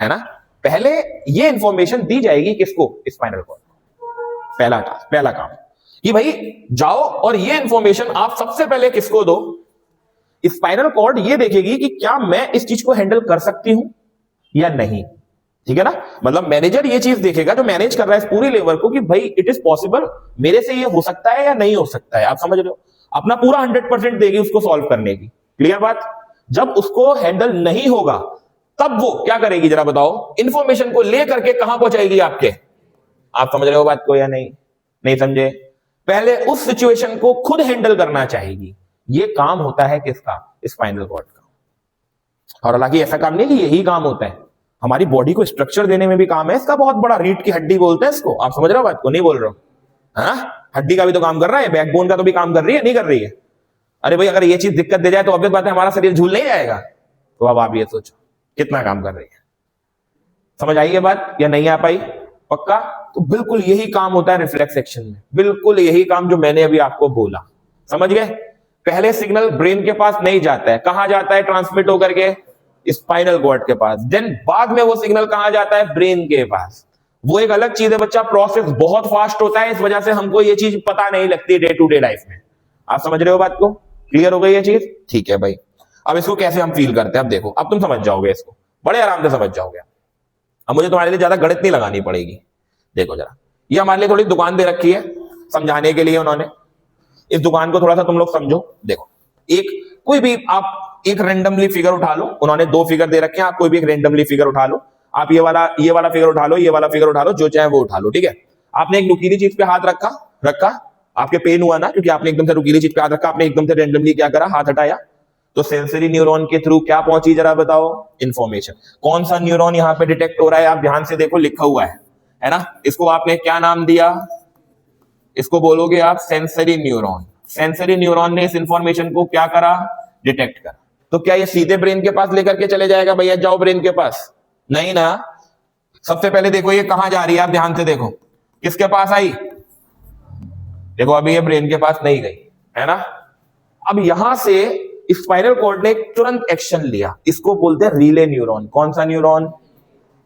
है ना। पहले ये इंफॉर्मेशन दी जाएगी किसको, स्पाइनल कॉर्ड। पहला टास्क, पहला काम कि भाई जाओ और ये इंफॉर्मेशन आप सबसे पहले किसको दो, स्पाइनल कॉर्ड ये देखेगी कि क्या मैं इस चीज को हैंडल कर सकती हूं या नहीं, ठीक है ना। मतलब मैनेजर ये चीज देखेगा जो मैनेज कर रहा है इस पूरी लेबर को, कि भाई इट इज पॉसिबल, मेरे से ये हो सकता है या नहीं हो सकता है। आप समझ रहे हो, अपना पूरा 100% देगी उसको सॉल्व करने की। क्लियर बात। जब उसको हैंडल नहीं होगा तब वो क्या करेगी, जरा बताओ, इंफॉर्मेशन को लेकर के कहां पहुंचाएगी आपके। आप समझ रहे हो बात को या नहीं, नहीं समझे। पहले उस सिचुएशन को खुद हैंडल करना चाहेगी। ये काम होता है किसका, स्पाइनल कॉर्ड का। और हालांकि ऐसा काम नहीं कि यही काम होता है, हमारी बॉडी को स्ट्रक्चर देने में भी काम है इसका बहुत बड़ा। रीढ़ की हड्डी बोलते हैं इसको। आप समझ रहे हो बात को, नहीं बोल रहा हूं, हाँ। हड्डी का भी तो काम कर रहा है, बैकबोन का तो भी काम कर रही है, नहीं कर रही है। अरे भाई अगर ये चीज दिक्कत दे जाए तो ऑब्वियस बात है हमारा शरीर झूल नहीं जाएगा। तो अब आप ये सोचो कितना काम कर रही है। समझ आई ये बात या नहीं आ पाई, पक्का। तो बिल्कुल यही काम होता है रिफ्लेक्स एक्शन में, बिल्कुल यही काम जो मैंने अभी आपको बोला, समझ गए। पहले सिग्नल ब्रेन के पास नहीं जाता है, कहां जाता है, ट्रांसमिट होकर के स्पाइनल कॉर्ड के पास। देन बाद में वो सिग्नल कहां जाता है, ब्रेन के पास। वो एक अलग चीज है बच्चा, प्रोसेस बहुत फास्ट होता है, इस वजह से हमको ये चीज पता नहीं लगती डे टू डे लाइफ में। आप समझ रहे हो बात को, क्लियर हो गई ये चीज, ठीक है भाई। अब इसको कैसे हम फील करते हैं, अब देखो, अब तुम समझ जाओगे इसको, बड़े आराम से समझ जाओगे। अब मुझे तुम्हारे लिए ज्यादा गणित नहीं लगानी पड़ेगी। देखो जरा, ये हमारे लिए थोड़ी दुकान दे रखी है समझाने के लिए उन्होंने। इस दुकान को थोड़ा सा तुम लोग समझो। देखो, एक कोई भी आप एक रेंडमली फिगर उठा लो, उन्होंने 2 फिगर दे रखे हैं, आप कोई भी एक रेंडमली फिगर उठा लो। आप ये वाला फिगर उठा लो, ये वाला फिगर उठा लो, जो चाहे वो उठा लो, ठीक है। आपने एक नुकीली चीज पे हाथ रखा, आपके पेन हुआ ना, क्योंकि आपने एकदम से नुकीली चीज पे हाथ रखा, आपने एकदम से रेंडमली क्या करा, हाथ हटाया, तो सेंसरी न्यूरॉन के थ्रू क्या पहुंची, जरा बताओ, इंफॉर्मेशन। कौन सा न्यूरॉन यहां पे डिटेक्ट हो रहा है, आप ध्यान से देखो, लिखा हुआ है ना। इसको आपने क्या नाम दिया, इसको बोलोगे आप सेंसरी न्यूरॉन। सेंसरी न्यूरॉन ने इस इंफॉर्मेशन को क्या करा, डिटेक्ट करा। तो क्या ये सीधे ब्रेन के पास लेकर के चले जाएगा, भैया जाओ ब्रेन के पास, नहीं ना। सबसे पहले देखो ये कहां जा रही है, आप ध्यान से देखो, किसके पास आई? देखो अभी ये ब्रेन के पास नहीं गई, है ना। अब यहां से स्पाइनल कॉर्ड ने तुरंत एक्शन लिया, इसको बोलते हैं रिले न्यूरॉन। कौन सा न्यूरॉन?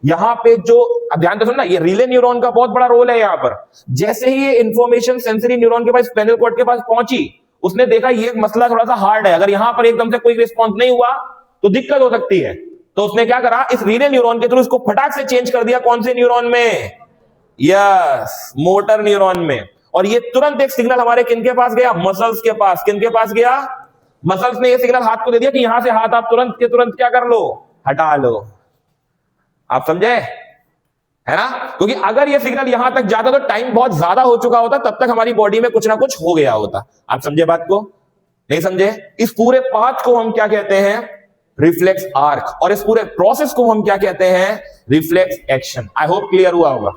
यहां पे जो, अब ध्यान से सुनना, ये रिले न्यूरॉन का बहुत बड़ा रोल है यहां पर। जैसे ही ये इंफॉर्मेशन सेंसरी न्यूरॉन के पास, स्पाइनल कॉर्ड के पास पहुंची, उसने देखा ये मसला थोड़ा सा हार्ड है, अगर यहां पर एकदम से कोई रिस्पॉन्स नहीं हुआ तो दिक्कत हो सकती है। तो उसने क्या करा, इस रिले न्यूरॉन के थ्रू इसको फटाक से चेंज कर दिया। कौन से न्यूरॉन में? यस, मोटर न्यूरॉन में। और ये तुरंत एक सिग्नल हमारे किनके पास गया? मसल्स के पास। किनके पास गया? मसल्स ने ये सिग्नल हाथ को दे दिया कि यहां से हाथ आप तुरंत के तुरंत क्या कर लो? हटा लो। आप समझे, है ना। क्योंकि अगर ये सिग्नल यहां तक जाता तो टाइम बहुत ज्यादा हो चुका होता, तब तक हमारी बॉडी में कुछ ना कुछ हो गया होता। आप समझे बात को? नहीं समझे? इस पूरे पाथ को हम क्या कहते हैं? Reflex arc. और इस पूरे प्रोसेस को हम क्या कहते हैं? Reflex action. I hope clear हुआ होगा।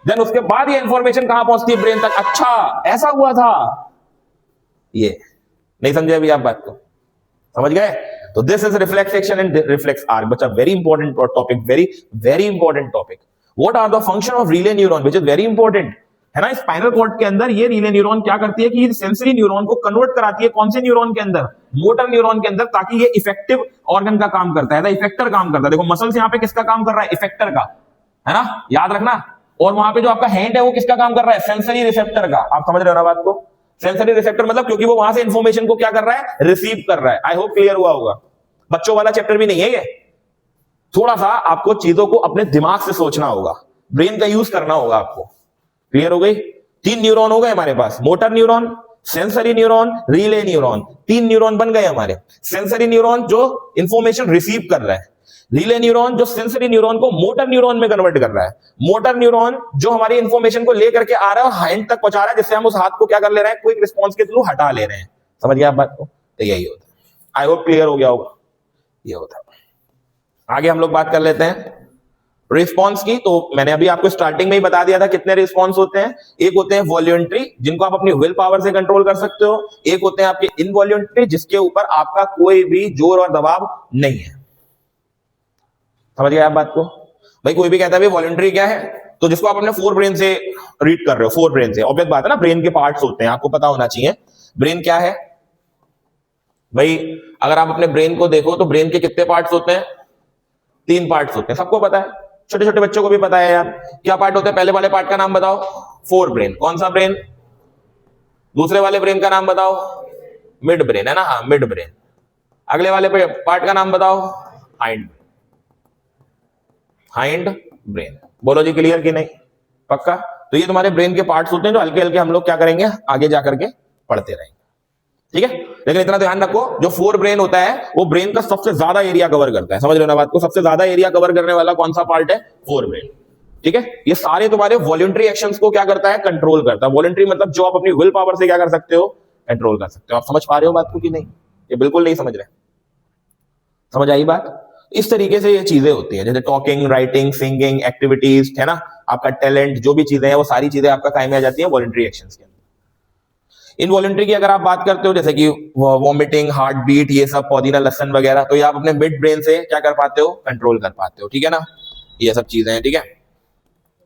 देन उसके बाद ये इंफॉर्मेशन कहां पहुंचती है? ब्रेन तक। अच्छा ऐसा हुआ था, ये नहीं समझे अभी आप बात को? समझ गए? तो this is reflex action and reflex arc. बच्चा very important topic, very very important topic. What are the function of relay neuron, which is very important, है ना। स्पाइनल कॉर्ड के अंदर ये रिले न्यूरॉन क्या करती है कि सेंसरी न्यूरॉन को कन्वर्ट कराती है। कौन से न्यूरॉन के अंदर? मोटर न्यूरॉन के अंदर, ताकि ये इफेक्टिव ऑर्गन का काम करता है, इफेक्टर काम करता है। देखो मसल्स यहां पे किसका काम कर रहा है? इफेक्टर का, है ना, याद रखना। और वहां पे जो आपका हैंड है वो किसका काम कर रहा है? सेंसरी रिसेप्टर का। आप समझ रहे हो ना बात को? सेंसरी रिसेप्टर मतलब क्योंकि वो वहां से इंफॉर्मेशन को क्या कर रहा है? रिसीव कर रहा है। आई होप क्लियर हुआ होगा। बच्चों वाला चैप्टर भी नहीं है ये। थोड़ा सा आपको चीजों को अपने दिमाग से सोचना होगा, ब्रेन का यूज करना होगा आपको। क्लियर हो गई? 3 न्यूरॉन हो गए हमारे पास, motor neuron, sensory neuron, relay neuron. 3 neuron बन गए हमारे। सेंसरी न्यूरॉन जो इंफॉर्मेशन रिसीव कर रहा है, रिले न्यूरॉन जो सेंसरी न्यूरॉन को मोटर न्यूरॉन में कन्वर्ट कर रहा है, मोटर न्यूरॉन जो हमारी इंफॉर्मेशन को लेकर के आ रहा है और हैंड तक पहुंचा रहा है, जिससे हम उस हाथ को क्या कर ले रहे हैं? क्विक रिस्पॉन्स के थ्रू हटा ले रहे हैं। समझ गया आप बात को? तो यही होता है। आई होप क्लियर हो गया होगा। ये होता है। आगे हम लोग बात कर लेते हैं रिस्पॉन्स की। तो मैंने अभी आपको स्टार्टिंग में ही बता दिया था कितने रिस्पॉन्स होते हैं। एक होते हैं वॉल्यूंटरी, जिनको आप अपनी विल पावर से कंट्रोल कर सकते हो। एक होते हैं आपके इनवॉल्यूंटरी, जिसके ऊपर आपका कोई भी जोर और दबाव नहीं है। समझ गए आप बात को? भाई कोई भी कहता है भाई वॉलंटरी क्या है, तो जिसको आप अपने 4 ब्रेन से रीड कर रहे हो, 4 ब्रेन से। ऑब्वियस बात है ना, ब्रेन के पार्ट्स होते हैं, आपको पता होना चाहिए ब्रेन क्या है। भाई अगर आप अपने ब्रेन को देखो तो ब्रेन के कितने पार्ट्स होते हैं? 3 पार्ट्स होते हैं, सबको पता है, छोटे छोटे बच्चों को भी पता है यार। क्या पार्ट होते हैं? पहले वाले पार्ट का नाम बताओ। 4 ब्रेन। कौन सा ब्रेन? दूसरे वाले ब्रेन का नाम बताओ। मिड ब्रेन, है ना, हाँ मिड ब्रेन। अगले वाले पार्ट का नाम बताओ। Hind hind brain. बोलो जी क्लियर कि नहीं? पक्का? तो ये तुम्हारे ब्रेन के पार्ट्स होते हैं जो हल्के हल्के हम लोग क्या करेंगे, आगे जाकर के पढ़ते रहेंगे। ठीक है, लेकिन इतना ध्यान रखो, जो 4 ब्रेन होता है वो ब्रेन का सबसे ज्यादा एरिया कवर करता है। समझ रहे हो ना बात को? सबसे ज्यादा एरिया कवर करने वाला कौन सा पार्ट है? 4 ब्रेन। ठीक है, ये सारे तुम्हारे वॉलंटरी एक्शंस को क्या करता है? कंट्रोल करता है। वॉलंटरी मतलब जो आप अपनी विल पावर से क्या कर सकते हो? कंट्रोल कर सकते हो। आप समझ पा रहे हो बात को कि नहीं? ये बिल्कुल नहीं समझ रहे। समझ आई बात? इस तरीके से ये चीजें होती हैं, जैसे टॉकिंग, राइटिंग, सिंगिंग, एक्टिविटीज, है ना, आपका टैलेंट, जो भी चीजें हैं वो सारी चीजें आपका काम में आ जाती हैं वॉलंटरी एक्शंस के अंदर। इनवॉलंटरी की अगर आप बात करते हो, जैसे कि वॉमिटिंग, हार्ट बीट, ये सब, पुदीना लहसुन वगैरह, तो ये आप अपने मिड ब्रेन से क्या कर पाते हो? कंट्रोल कर पाते हो। ठीक है ना, ये सब चीजें हैं। ठीक है,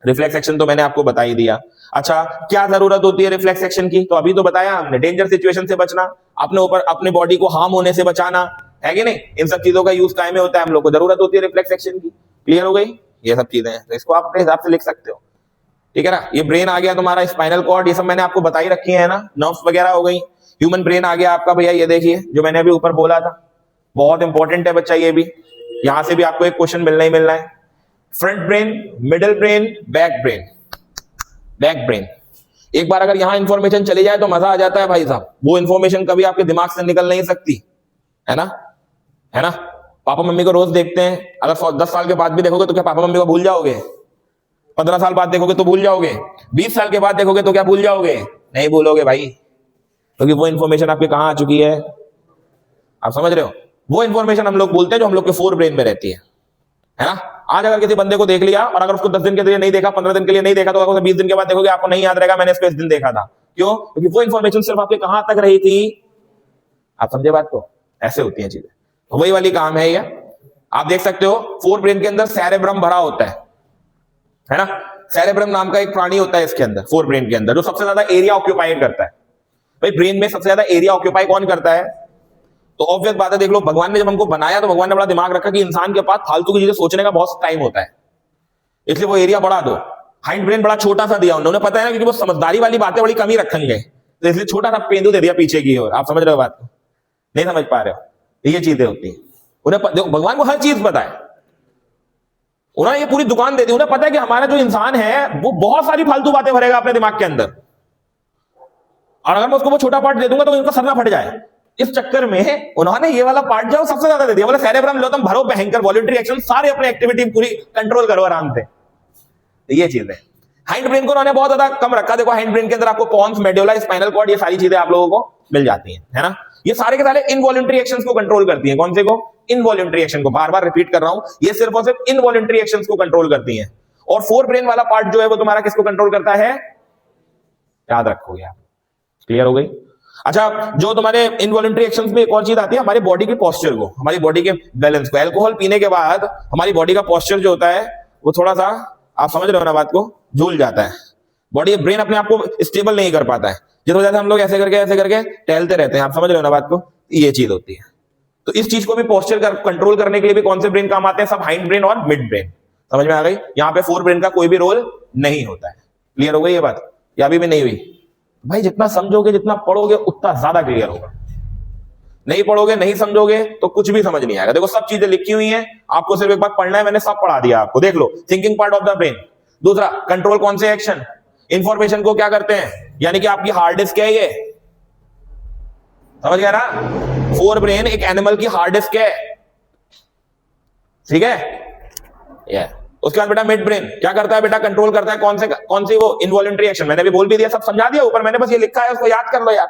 रिफ्लेक्स एक्शन तो मैंने आपको बता ही दिया। अच्छा, क्या जरूरत होती है रिफ्लेक्स एक्शन की? तो अभी तो बताया हमने, डेंजर सिचुएशन से बचना, अपने ऊपर अपने बॉडी को हार्म होने से बचाना, है कि नहीं? इन सब चीजों का यूज काय में होता है हम लोग को, जरूरत होती है रिफ्लेक्स एक्शन की। क्लियर हो गई? ये सब चीजें हैं, तो इसको आप अपने हिसाब से लिख सकते हो। ठीक है ना, ये ब्रेन आ गया तुम्हारा, स्पाइनल कॉर्ड, ये सब मैंने आपको बता ही रखी है ना, नर्व्स वगैरह हो गई। ह्यूमन ब्रेन आ गया आपका भैया, ये देखिए जो मैंने अभी ऊपर बोला था, बहुत इंपॉर्टेंट है बच्चा ये भी, यहां से भी आपको एक क्वेश्चन मिलना ही मिलना है। Front brain, middle brain, back brain. Back brain, एक बार अगर यहां इंफॉर्मेशन चली जाए तो मजा आ जाता है भाई साहब, वो इंफॉर्मेशन कभी आपके दिमाग से निकल नहीं सकती, है ना, है ना। पापा मम्मी को रोज देखते हैं, अगर 10 साल के बाद भी देखोगे तो क्या पापा मम्मी को भूल जाओगे? 15 साल बाद देखोगे तो भूल जाओगे? 20 साल के बाद देखोगे तो क्या भूल जाओगे? नहीं भूलोगे भाई, क्योंकि वो इंफॉर्मेशन आपके कहां आ चुकी है। आप समझ रहे हो? वो इंफॉर्मेशन हम लोग बोलते हैं जो हम लोग के 4 ब्रेन में रहती है ना। आज अगर किसी बंदे को देख लिया और अगर उसको 10 दिन के लिए नहीं देखा, 15 दिन के लिए नहीं देखा, तो अगर 20 दिन के बाद देखोगे आपको नहीं याद रहेगा मैंने इसको इस दिन देखा था। क्यों? क्योंकि वो इंफॉर्मेशन सिर्फ आपके कहां तक रही थी। आप समझे बात को? ऐसे होती है चीजें, तो वही वाली काम है ये। आप देख सकते हो 4 ब्रेन के अंदर सेरेब्रम भरा होता है। है ना। सेरेब्रम नाम का एक प्राणी होता है इसके अंदर, फोर ब्रेन के अंदर, जो सबसे ज्यादा एरिया ऑक्यूपाइड करता है। भाई ब्रेन में सबसे ज्यादा एरिया ऑक्यूपाई कौन करता है? तो ऑब्वियस बात है, देख लो भगवान ने जब हमको बनाया तो भगवान ने बड़ा दिमाग रखा कि इंसान के पास फालतू की चीजें सोचने का बहुत टाइम होता है, इसलिए वो एरिया बढ़ा दो। हाइंड ब्रेन बड़ा छोटा सा दिया उन्होंने, पता है ना, क्योंकि वो समझदारी वाली बातें बड़ी कम ही रखेंगे, तो इसलिए छोटा सा पेंदू दे दिया पीछे की ओर। आप समझ रहे हो बात को? नहीं समझ पा रहे हो? ये चीजें होती है। उन्हें भगवान को हर चीज पता है, उन्होंने ये पूरी दुकान दे दी। उन्हें पता है कि हमारा जो इंसान है वो बहुत सारी फालतू बातें भरेगा अपने दिमाग के अंदर, और अगर मैं उसको वो छोटा पार्ट दे दूंगा तो इनका सर ना फट जाए। इस चक्कर में उन्होंने ये वाला पार्ट जो सबसे ज्यादा दे दिया, बोले सेरेब्रम लो तुम, भरो भयंकर वॉलंटरी एक्शन, सारे अपने एक्टिविटी पूरी कंट्रोल करो आराम से। ये चीज है। हाइंड ब्रेन को उन्होंने बहुत ज्यादा कम रखा। देखो हाइंड ब्रेन के अंदर आपको पॉन्स, मेडुला, स्पाइनल कॉर्ड, ये सारी चीजें आप लोगों को मिल जाती हैं, है ना। ये सारे के सारे इनवॉलंटरी एक्शंस को कंट्रोल करती हैं। कौन से को? इनवॉलंटरी एक्शन को। बार बार रिपीट कर रहा हूं, ये सिर्फ और सिर्फ इनवॉलंटरी एक्शंस को कंट्रोल करती हैं। और फोर ब्रेन वाला पार्ट जो है वो तुम्हारा किसको कंट्रोल करता है? याद रखोगे आप। क्लियर हो गई? अच्छा, जो तुम्हारे इनवॉलंटरी एक्शंस में एक और चीज आती है, हमारी बॉडी के पोस्चर को, हमारी बॉडी के बैलेंस को। अल्कोहल पीने के बाद हमारी बॉडी का पोस्चर जो होता है वो थोड़ा सा, आप समझ रहे हो ना बात को, झूल जाता है। बॉडी, ब्रेन अपने आप को स्टेबल नहीं कर पाता है, जिस वजह से हम लोग ऐसे करके टहलते रहते हैं। आप समझ रहे हो ना बात को? ये चीज होती है। तो इस चीज को भी पोस्चर कंट्रोल करने के लिए भी कौन से ब्रेन काम आते हैं? सब हाइंड ब्रेन और मिड ब्रेन। समझ में आ गई? यहां पे फोर ब्रेन का कोई भी रोल नहीं होता है। क्लियर हो गई ये बात, या अभी भी नहीं हुई? भाई जितना समझोगे, जितना पढ़ोगे, उतना ज्यादा क्लियर होगा। नहीं पढ़ोगे, नहीं समझोगे तो कुछ भी समझ नहीं आएगा। देखो सब चीजें लिखी हुई हैं, आपको सिर्फ एक बार पढ़ना है, मैंने सब पढ़ा दिया आपको। देख लो, thinking part of the brain. दूसरा, कंट्रोल कौन से एक्शन, इंफॉर्मेशन को क्या करते हैं, यानी कि आपकी हार्ड डिस्क क्या है ये, समझ गया ना। फोर ब्रेन एक एनिमल की हार्ड डिस्क है, ठीक है। उसके बाद बेटा मिड ब्रेन क्या करता है बेटा? कंट्रोल करता है कौन सी वो इनवॉलंटरी एक्शन। मैंने भी बोल भी दिया, सब समझा दिया ऊपर, मैंने बस ये लिखा है, उसको याद कर लो यार,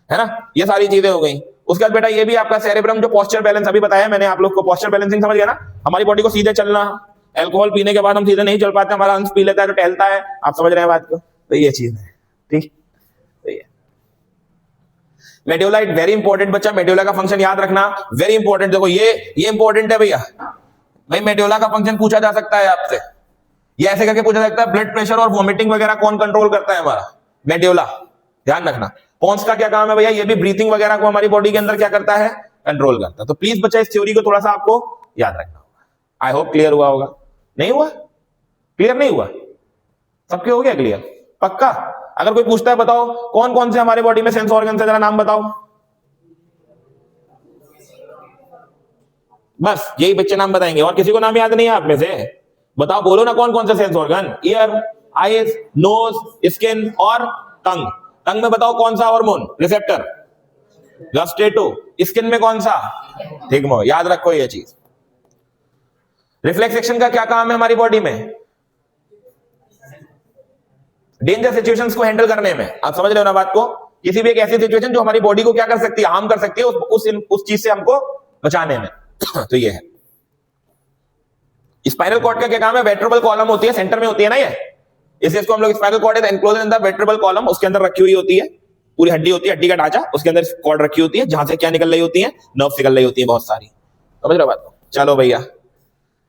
है ना। ये सारी चीजें हो गई। उसके बाद बेटा ये भी आपका सेरेब्रम, जो पोस्चर बैलेंस अभी बताया मैंने आप लोग को, पोस्चर बैलेंसिंग समझ गया ना। हमारी बॉडी को सीधे चलना, अल्कोहल पीने के बाद हम सीधे नहीं चल पाते, हमारा अंश पी लेता है तो टहलता है। आप समझ रहे हैं बात को? तो ये चीज है, ठीक। मेडुला वेरी इंपॉर्टेंट बच्चा, मेडुला का फंक्शन याद रखना, वेरी इंपॉर्टेंट। देखो ये इंपॉर्टेंट है भैया। भाई मेडुला का फंक्शन पूछा जा सकता है आपसे, ये ऐसे करके पूछा सकता है, ब्लड प्रेशर और वोमिटिंग वगैरह कौन कंट्रोल करता है? हमारा मेडुला। ध्यान रखना। पॉन्स का क्या काम है भैया? ये भी ब्रीथिंग वगैरह को हमारी बॉडी के अंदर क्या करता है? कंट्रोल करता है। तो प्लीज बच्चा इस थ्योरी को थोड़ा सा आपको याद रखना होगा। आई होप क्लियर हुआ होगा। नहीं हुआ? क्लियर नहीं हुआ? सबके हो गया क्लियर? पक्का? अगर कोई पूछता है बताओ कौन कौन से हमारे बॉडी में सेंस ऑर्गन है, जरा नाम बताओ। बस यही बच्चे नाम बताएंगे, और किसी को नाम याद नहीं है आप में से? बताओ, बोलो ना कौन कौन से sense organ? Ear, eyes, nose, skin और टंग। टंग में बताओ कौन सा हार्मोन रिसेप्टर? गस्टेटो। स्किन में कौन सा? थिग्मो। याद रखो ये चीज। रिफ्लेक्स एक्शन का क्या काम है हमारी बॉडी में? डेंजर सिचुएशंस को हैंडल करने में। आप समझ रहे हो ना बात को? किसी भी एक ऐसी सिचुएशन जो हमारी बॉडी को क्या कर सकती है? हार्म कर सकती है, उस चीज से हमको बचाने में। तो ये है। स्पाइनल कॉर्ड का क्या काम है? वेंट्रिकल कॉलम होती है, सेंटर में होती है ना ये, इसलिए इसको हम लोग spinal cord is enclosed in the ventricle column, उसके अंदर रखी हुई होती है, पूरी हड्डी होती है, हड्डी का ढांचा, उसके अंदर कॉर्ड रखी होती है, जहां से क्या निकल रही होती है? नर्व निकल रही होती है बहुत सारी। समझ रहे हो बात को? चलो भैया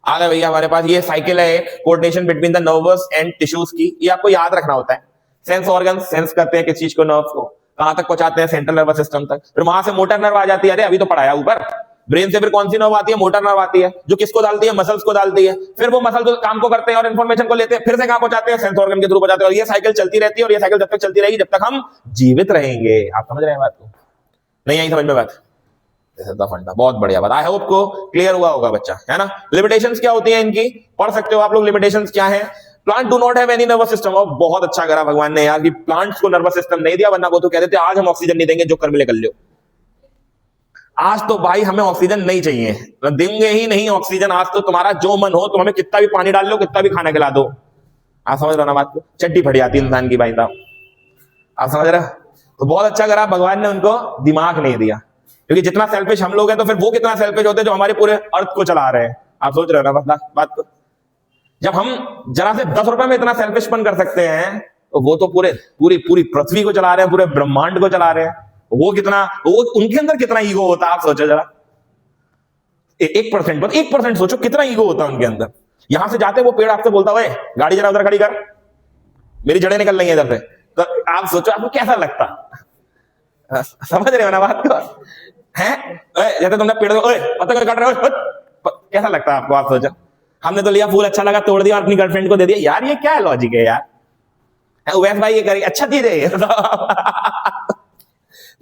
आ गए भैया हमारे पास ये साइकिल है, coordination between the nervous and tissues की। ये आपको याद रखना होता है। सेंस ऑर्गन सेंस करते हैं किस चीज को? नर्व को। कहां तक पहुंचाते हैं? सेंट्रल नर्वस सिस्टम तक। फिर वहां से मोटर नर्व आ जाती है। अरे अभी तो पढ़ाया ऊपर। ब्रेन से फिर कौन सी नर्व आती है? मोटर नर्व आती है, जो किसको डालती है? मसल्स को डालती है। फिर वो मसल काम को करते हैं और इन्फॉर्मेशन को लेते हैं, फिर से कहां पहुंचाते हैं? सेंस ऑर्गन के थ्रू पहुंचाते हैं। और ये साइकिल चलती रहती है, और ये साइकिल जब तक चलती रहेगी जब तक हम जीवित रहेंगे। आप समझ रहे हैं बात को? नहीं आई समझ में बात? फंडा बहुत बढ़िया बात। आई होप को क्लियर हुआ होगा बच्चा, है ना। लिमिटेशंस क्या होती है इनकी? पढ़ सकते हो आप लोग। लिमिटेशंस क्या है? Plant do not have any nervous system. और बहुत अच्छा करा भगवान ने यार कि प्लांट्स को नर्वस सिस्टम नहीं दिया, वरना वो तो कहते थे आज हम ऑक्सीजन नहीं देंगे, जो कर मिले कर लो। आज तो भाई हमें ऑक्सीजन नहीं चाहिए, देंगे ही नहीं ऑक्सीजन। आज तो तुम्हारा जो मन हो, तुम हमें कितना भी पानी डाल लो, कितना भी खाना खिला दो। आप समझ रहे हो ना बात को? चड्डी फट जाती है इंसान की भाई साहब। आप समझ रहे हो? तो बहुत अच्छा करा भगवान ने उनको दिमाग नहीं दिया, क्योंकि जितना सेल्फिश हम लोग हैं तो फिर वो कितना सेल्फिश होते हैं जो हमारे पूरे अर्थ को चला रहे हैं। आप सोच रहे हो ना बात को? जब हम जरा से 10 रुपए में इतना सेल्फिशपन कर सकते हैं, तो वो तो पूरी पृथ्वी को चला रहे हैं, पूरे ब्रह्मांड को चला रहे हैं। वो उनके अंदर कितना ईगो होता है आप सोचो जरा। 1% सोचो कितना ईगो होता है उनके अंदर। यहां से जाते वो पेड़ आपसे बोलता है गाड़ी जरा उधर खड़ी कर, मेरी जड़ें निकल रही है इधर से, तो आप सोचो आपको कैसा लगता, समझ रहे हो ना बात को, हैं? जैसे तुमने पेड़ को पत्ता कर काट रहे हो, कैसा लगता है आपको? आप सोचो, हमने तो लिया फूल अच्छा लगा तोड़ दिया और अपनी गर्लफ्रेंड को दे दिया, यार ये क्या लॉजिक है यार? उवैस भाई ये करिए, अच्छा चीज है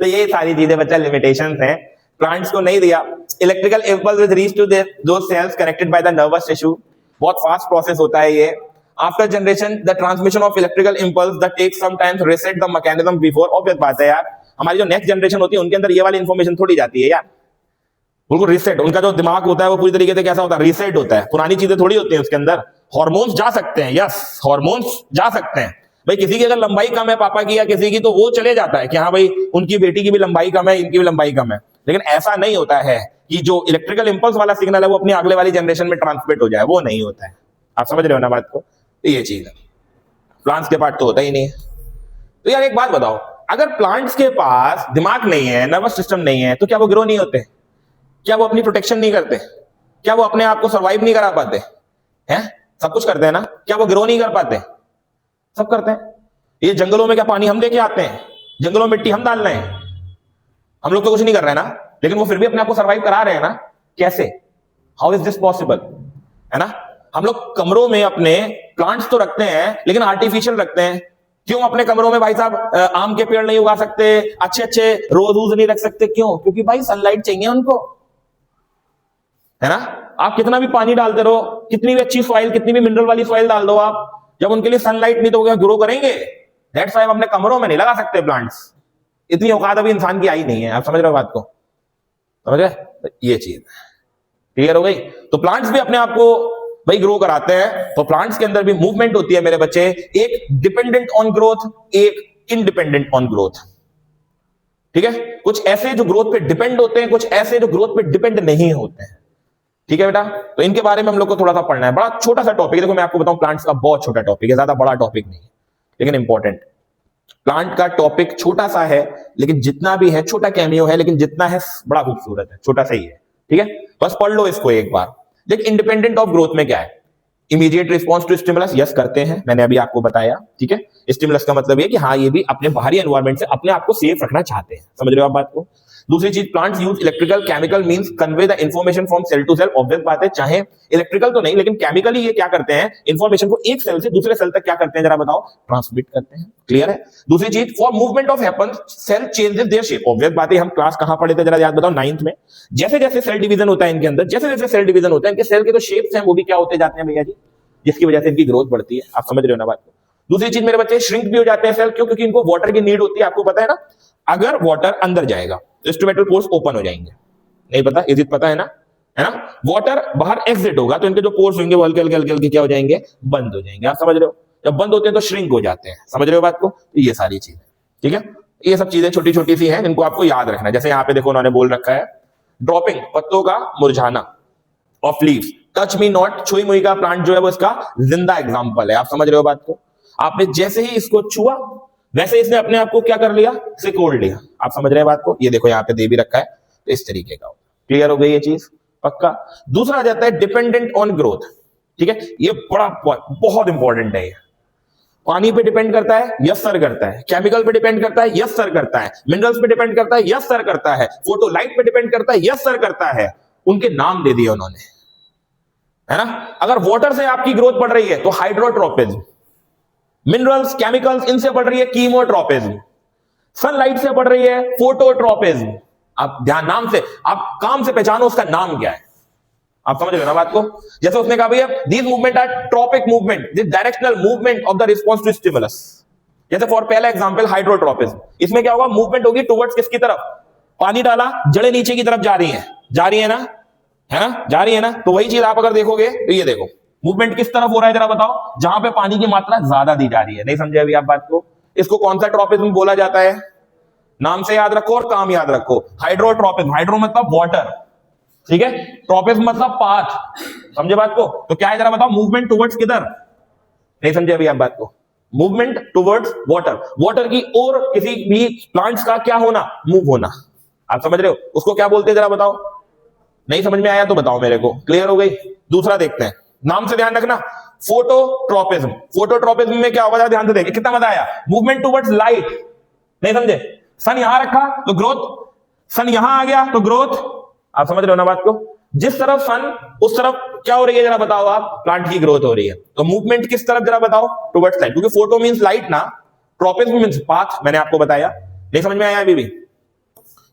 तो ये सारी चीजें बच्चा लिमिटेशंस हैं, प्लांट्स को नहीं दिया। Electrical impulse with reach to दो cells connected by the nervous tissue, बहुत फास्ट प्रोसेस होता है ये। After generation the transmission of electrical impulse that takes sometimes reset the mechanism before. Obvious बात है यार, हमारी जो नेक्स्ट जनरेशन होती है उनके अंदर ये वाली इंफॉर्मेशन थोड़ी जाती है यार, बिल्कुल रीसेट, उनका जो दिमाग होता है वो पूरी तरीके से कैसा होता है, रीसेट होता है, पुरानी चीजें थोड़ी होती है उसके अंदर। हार्मोन्स जा सकते हैं, यस हार्मोन्स जा सकते हैं भाई, किसी की अगर लंबाई कम है पापा की या किसी की, तो वो चले जाता है कि हाँ भाई उनकी बेटी की भी लंबाई कम है, इनकी भी लंबाई कम है, लेकिन ऐसा नहीं होता है कि जो इलेक्ट्रिकल इंपल्स वाला सिग्नल है वो अपनी अगले वाली जनरेशन में ट्रांसमिट हो जाए, वो नहीं होता है। आप समझ रहे हो ना बात को? तो ये चीज है, प्लांट्स के पार्ट तो होता ही नहीं है। तो यार एक बात बताओ, अगर प्लांट्स के पास दिमाग नहीं है, नर्वस सिस्टम नहीं है, तो क्या वो ग्रो नहीं होते? क्या वो अपनी प्रोटेक्शन नहीं करते? क्या वो अपने आप को सर्वाइव नहीं करा पाते हैं? सब कुछ करते हैं ना, क्या वो ग्रो नहीं कर पाते? सब करते हैं। ये जंगलों में क्या पानी हम लेके आते हैं, जंगलों में मिट्टी हम डाल रहे हैं, हम लोग तो कुछ नहीं कर रहे हैं ना, लेकिन वो फिर भी अपने आप को सर्वाइव करा रहे हैं ना। कैसे? How is this possible? है ना, हम लोग कमरों में अपने प्लांट्स तो रखते हैं लेकिन आर्टिफिशियल रखते हैं। क्यों अपने कमरों में भाई साहब आम के पेड़ नहीं उगा सकते, अच्छे अच्छे रोज नहीं रख सकते? क्यों? क्योंकि भाई सनलाइट चाहिए उनको, है ना। आप कितना भी पानी डालते रहो, कितनी भी अच्छी सॉइल, कितनी भी मिनरल वाली सॉइल डाल दो आप, जब उनके लिए सनलाइट नहीं तो क्या ग्रो करेंगे? दैट्स व्हाई हम अपने कमरों में नहीं लगा सकते प्लांट्स, इतनी औकात अभी इंसान की आई नहीं है। आप समझ रहे हो बात को? समझ रहे? ये चीज क्लियर हो गई। तो प्लांट्स भी अपने आप को भाई ग्रो कराते हैं, तो प्लांट्स के अंदर भी मूवमेंट होती है मेरे बच्चे, एक डिपेंडेंट ऑन ग्रोथ, एक इंडिपेंडेंट ऑन ग्रोथ। ठीक है, कुछ ऐसे जो ग्रोथ पे डिपेंड होते हैं, कुछ ऐसे जो ग्रोथ पे डिपेंड नहीं होते हैं। ठीक है बेटा, तो इनके बारे में हम लोग को थोड़ा सा पढ़ना है। बड़ा छोटा सा टॉपिक है, देखो मैं आपको बताऊं, प्लांट्स का बहुत छोटा टॉपिक है, ज्यादा बड़ा टॉपिक नहीं है लेकिन इंपॉर्टेंट। प्लांट का टॉपिक छोटा सा है, लेकिन जितना भी है छोटा कैमियो है, लेकिन जितना है बड़ा खूबसूरत है, छोटा सा ही है। ठीक है, बस पढ़ लो इसको एक बार। देख, इंडिपेंडेंट ऑफ ग्रोथ में क्या है? Immediate response to stimulus, yes करते हैं, मैंने अभी आपको बताया। ठीक है, स्टिमुलस का मतलब ये कि हाँ ये भी अपने बाहरी एनवायरमेंट से अपने आप को सेफ रखना चाहते हैं। समझ रहे हो आप बात को? दूसरी चीज, plants use electrical chemical means convey the information from cell to cell. Obvious बात है, चाहे इलेक्ट्रिकल तो नहीं लेकिन केमिकली ये क्या करते हैं, इंफॉर्मेशन को एक सेल से दूसरे सेल तक क्या करते हैं जरा बताओ? ट्रांसमिट करते हैं। क्लियर है? दूसरी चीज, for movement of happens cell changes their shape. Obvious बात है, हम क्लास कहां पढ़े थे जरा याद बताओ? 9th में। जैसे जैसे सेल डिवीजन होता है इनके अंदर, जैसे जैसे सेल डिवीजन होता है, इनके सेल के जो शेप्स हैं वो भी क्या होते जाते हैं भैया जी, जिसकी वजह से इनकी ग्रोथ बढ़ती है। आप समझ रहे हो ना बात को? दूसरी चीज मेरे बच्चे, श्रिंक भी हो जाते हैं सेल, क्यों? क्योंकि इनको वाटर की नीड होती है, आपको पता है ना। अगर वाटर अंदर जाएगा तो स्टोमेटल पोर्स ओपन हो जाएंगे, नहीं पता? इजिट पता है ना? है ना, वाटर बाहर एग्जिट होगा तो इनके जो पोर्स होंगे वो हल्के हल्के हल्के हल्के क्या हो जाएंगे? बंद हो जाएंगे। आप समझ रहे हो? जब बंद होते हैं तो श्रिंक हो जाते हैं। समझ रहे हो बात को? तो ये सारी चीजें, ठीक है, ये सब चीजें छोटी छोटी सी हैं जिनको आपको याद रखना है। जैसे यहाँ पे देखो उन्होंने बोल रखा है, ड्रॉपिंग, पत्तों का मुरझाना, of leaves, touch me not, छुई मुई का प्लांट जो है वो इसका जिंदा एग्जांपल है। आप समझ रहे हो बात को? आपने जैसे ही इसको छुआ वैसे इसने अपने आप को क्या कर लिया? सिकोड़ लिया। आप समझ रहे हैं बात को? ये देखो यहाँ पे दे भी रखा है, तो इस तरीके का। क्लियर हो गई ये चीज? पक्का। दूसरा आ जाता है डिपेंडेंट ऑन ग्रोथ। ठीक है, ये बड़ा बहुत इंपॉर्टेंट है। ये पानी पे डिपेंड करता है, यस सर करता है। केमिकल पे डिपेंड करता है, यस सर करता है। मिनरल्स पे डिपेंड करता है, यस सर करता है। फोटो लाइट पे डिपेंड करता है, यस सर करता है। उनके नाम दे दिए उन्होंने, है ना। अगर वाटर से आपकी ग्रोथ बढ़ रही है तो हाइड्रोट्रोपिज्म, मिनरल्स केमिकल्स इनसे बढ़ रही है कीमोट्रोपिज्म, सनलाइट से बढ़ रही है फोटोट्रोपिज्म। आप ध्यान, नाम से आप काम से पहचानो उसका नाम क्या है। आप समझ रहे हो ना बात को? जैसे उसने कहा भैया these movement are tropic movement, this directional movement of the response to stimulus. जैसे फॉर पहला एग्जांपल हाइड्रोट्रोपिज्म, इसमें क्या होगा? मूवमेंट होगी टुवर्ड्स किसकी तरफ? पानी डाला, जड़ें नीचे की तरफ जा रही हैं, जा रही है ना, है ना, जा रही है ना। तो वही चीज आप अगर देखोगे तो ये देखो मूवमेंट किस तरफ हो रहा है जरा बताओ? जहां पे पानी की मात्रा ज्यादा दी जा रही है। नहीं समझे अभी आप बात को? इसको कौन सा ट्रॉपिज्म बोला जाता है? नाम से याद रखो और काम याद रखो, हाइड्रोट्रोपिज्म। हाइड्रो मतलब वाटर, ठीक है, ट्रोपिज्म मतलब पाथ। समझे बात को? तो क्या है जरा बताओ? मूवमेंट टुवर्ड्स किधर? नहीं समझे अभी आप बात को? मूवमेंट टुवर्ड्स वाटर, वाटर की ओर किसी भी प्लांट्स का क्या होना? मूव होना। आप समझ रहे हो? उसको क्या बोलते हैं जरा बताओ? नहीं समझ में आया तो बताओ मेरे को। क्लियर हो गई? दूसरा देखते हैं, नाम से ध्यान रखना, फोटोट्रोपिज्म। फोटोट्रोपिज्म में क्या होगा, ध्यान से देखिए, कितना मजा आया। मूवमेंट टुवर्ड्स लाइट, नहीं समझे? सन यहां रखा तो ग्रोथ, सन यहां आ गया तो ग्रोथ। आप समझ रहे हो ना बात को? जिस तरफ सन उस तरफ क्या हो रही है जरा बताओ आप, प्लांट की ग्रोथ हो रही है। तो मूवमेंट किस तरफ जरा बताओ, टुवर्ड्स लाइट, क्योंकि फोटो मींस लाइट ना, ट्रोपिज्म मींस पाथ। मैंने आपको बताया, नहीं समझ में आया अभी भी?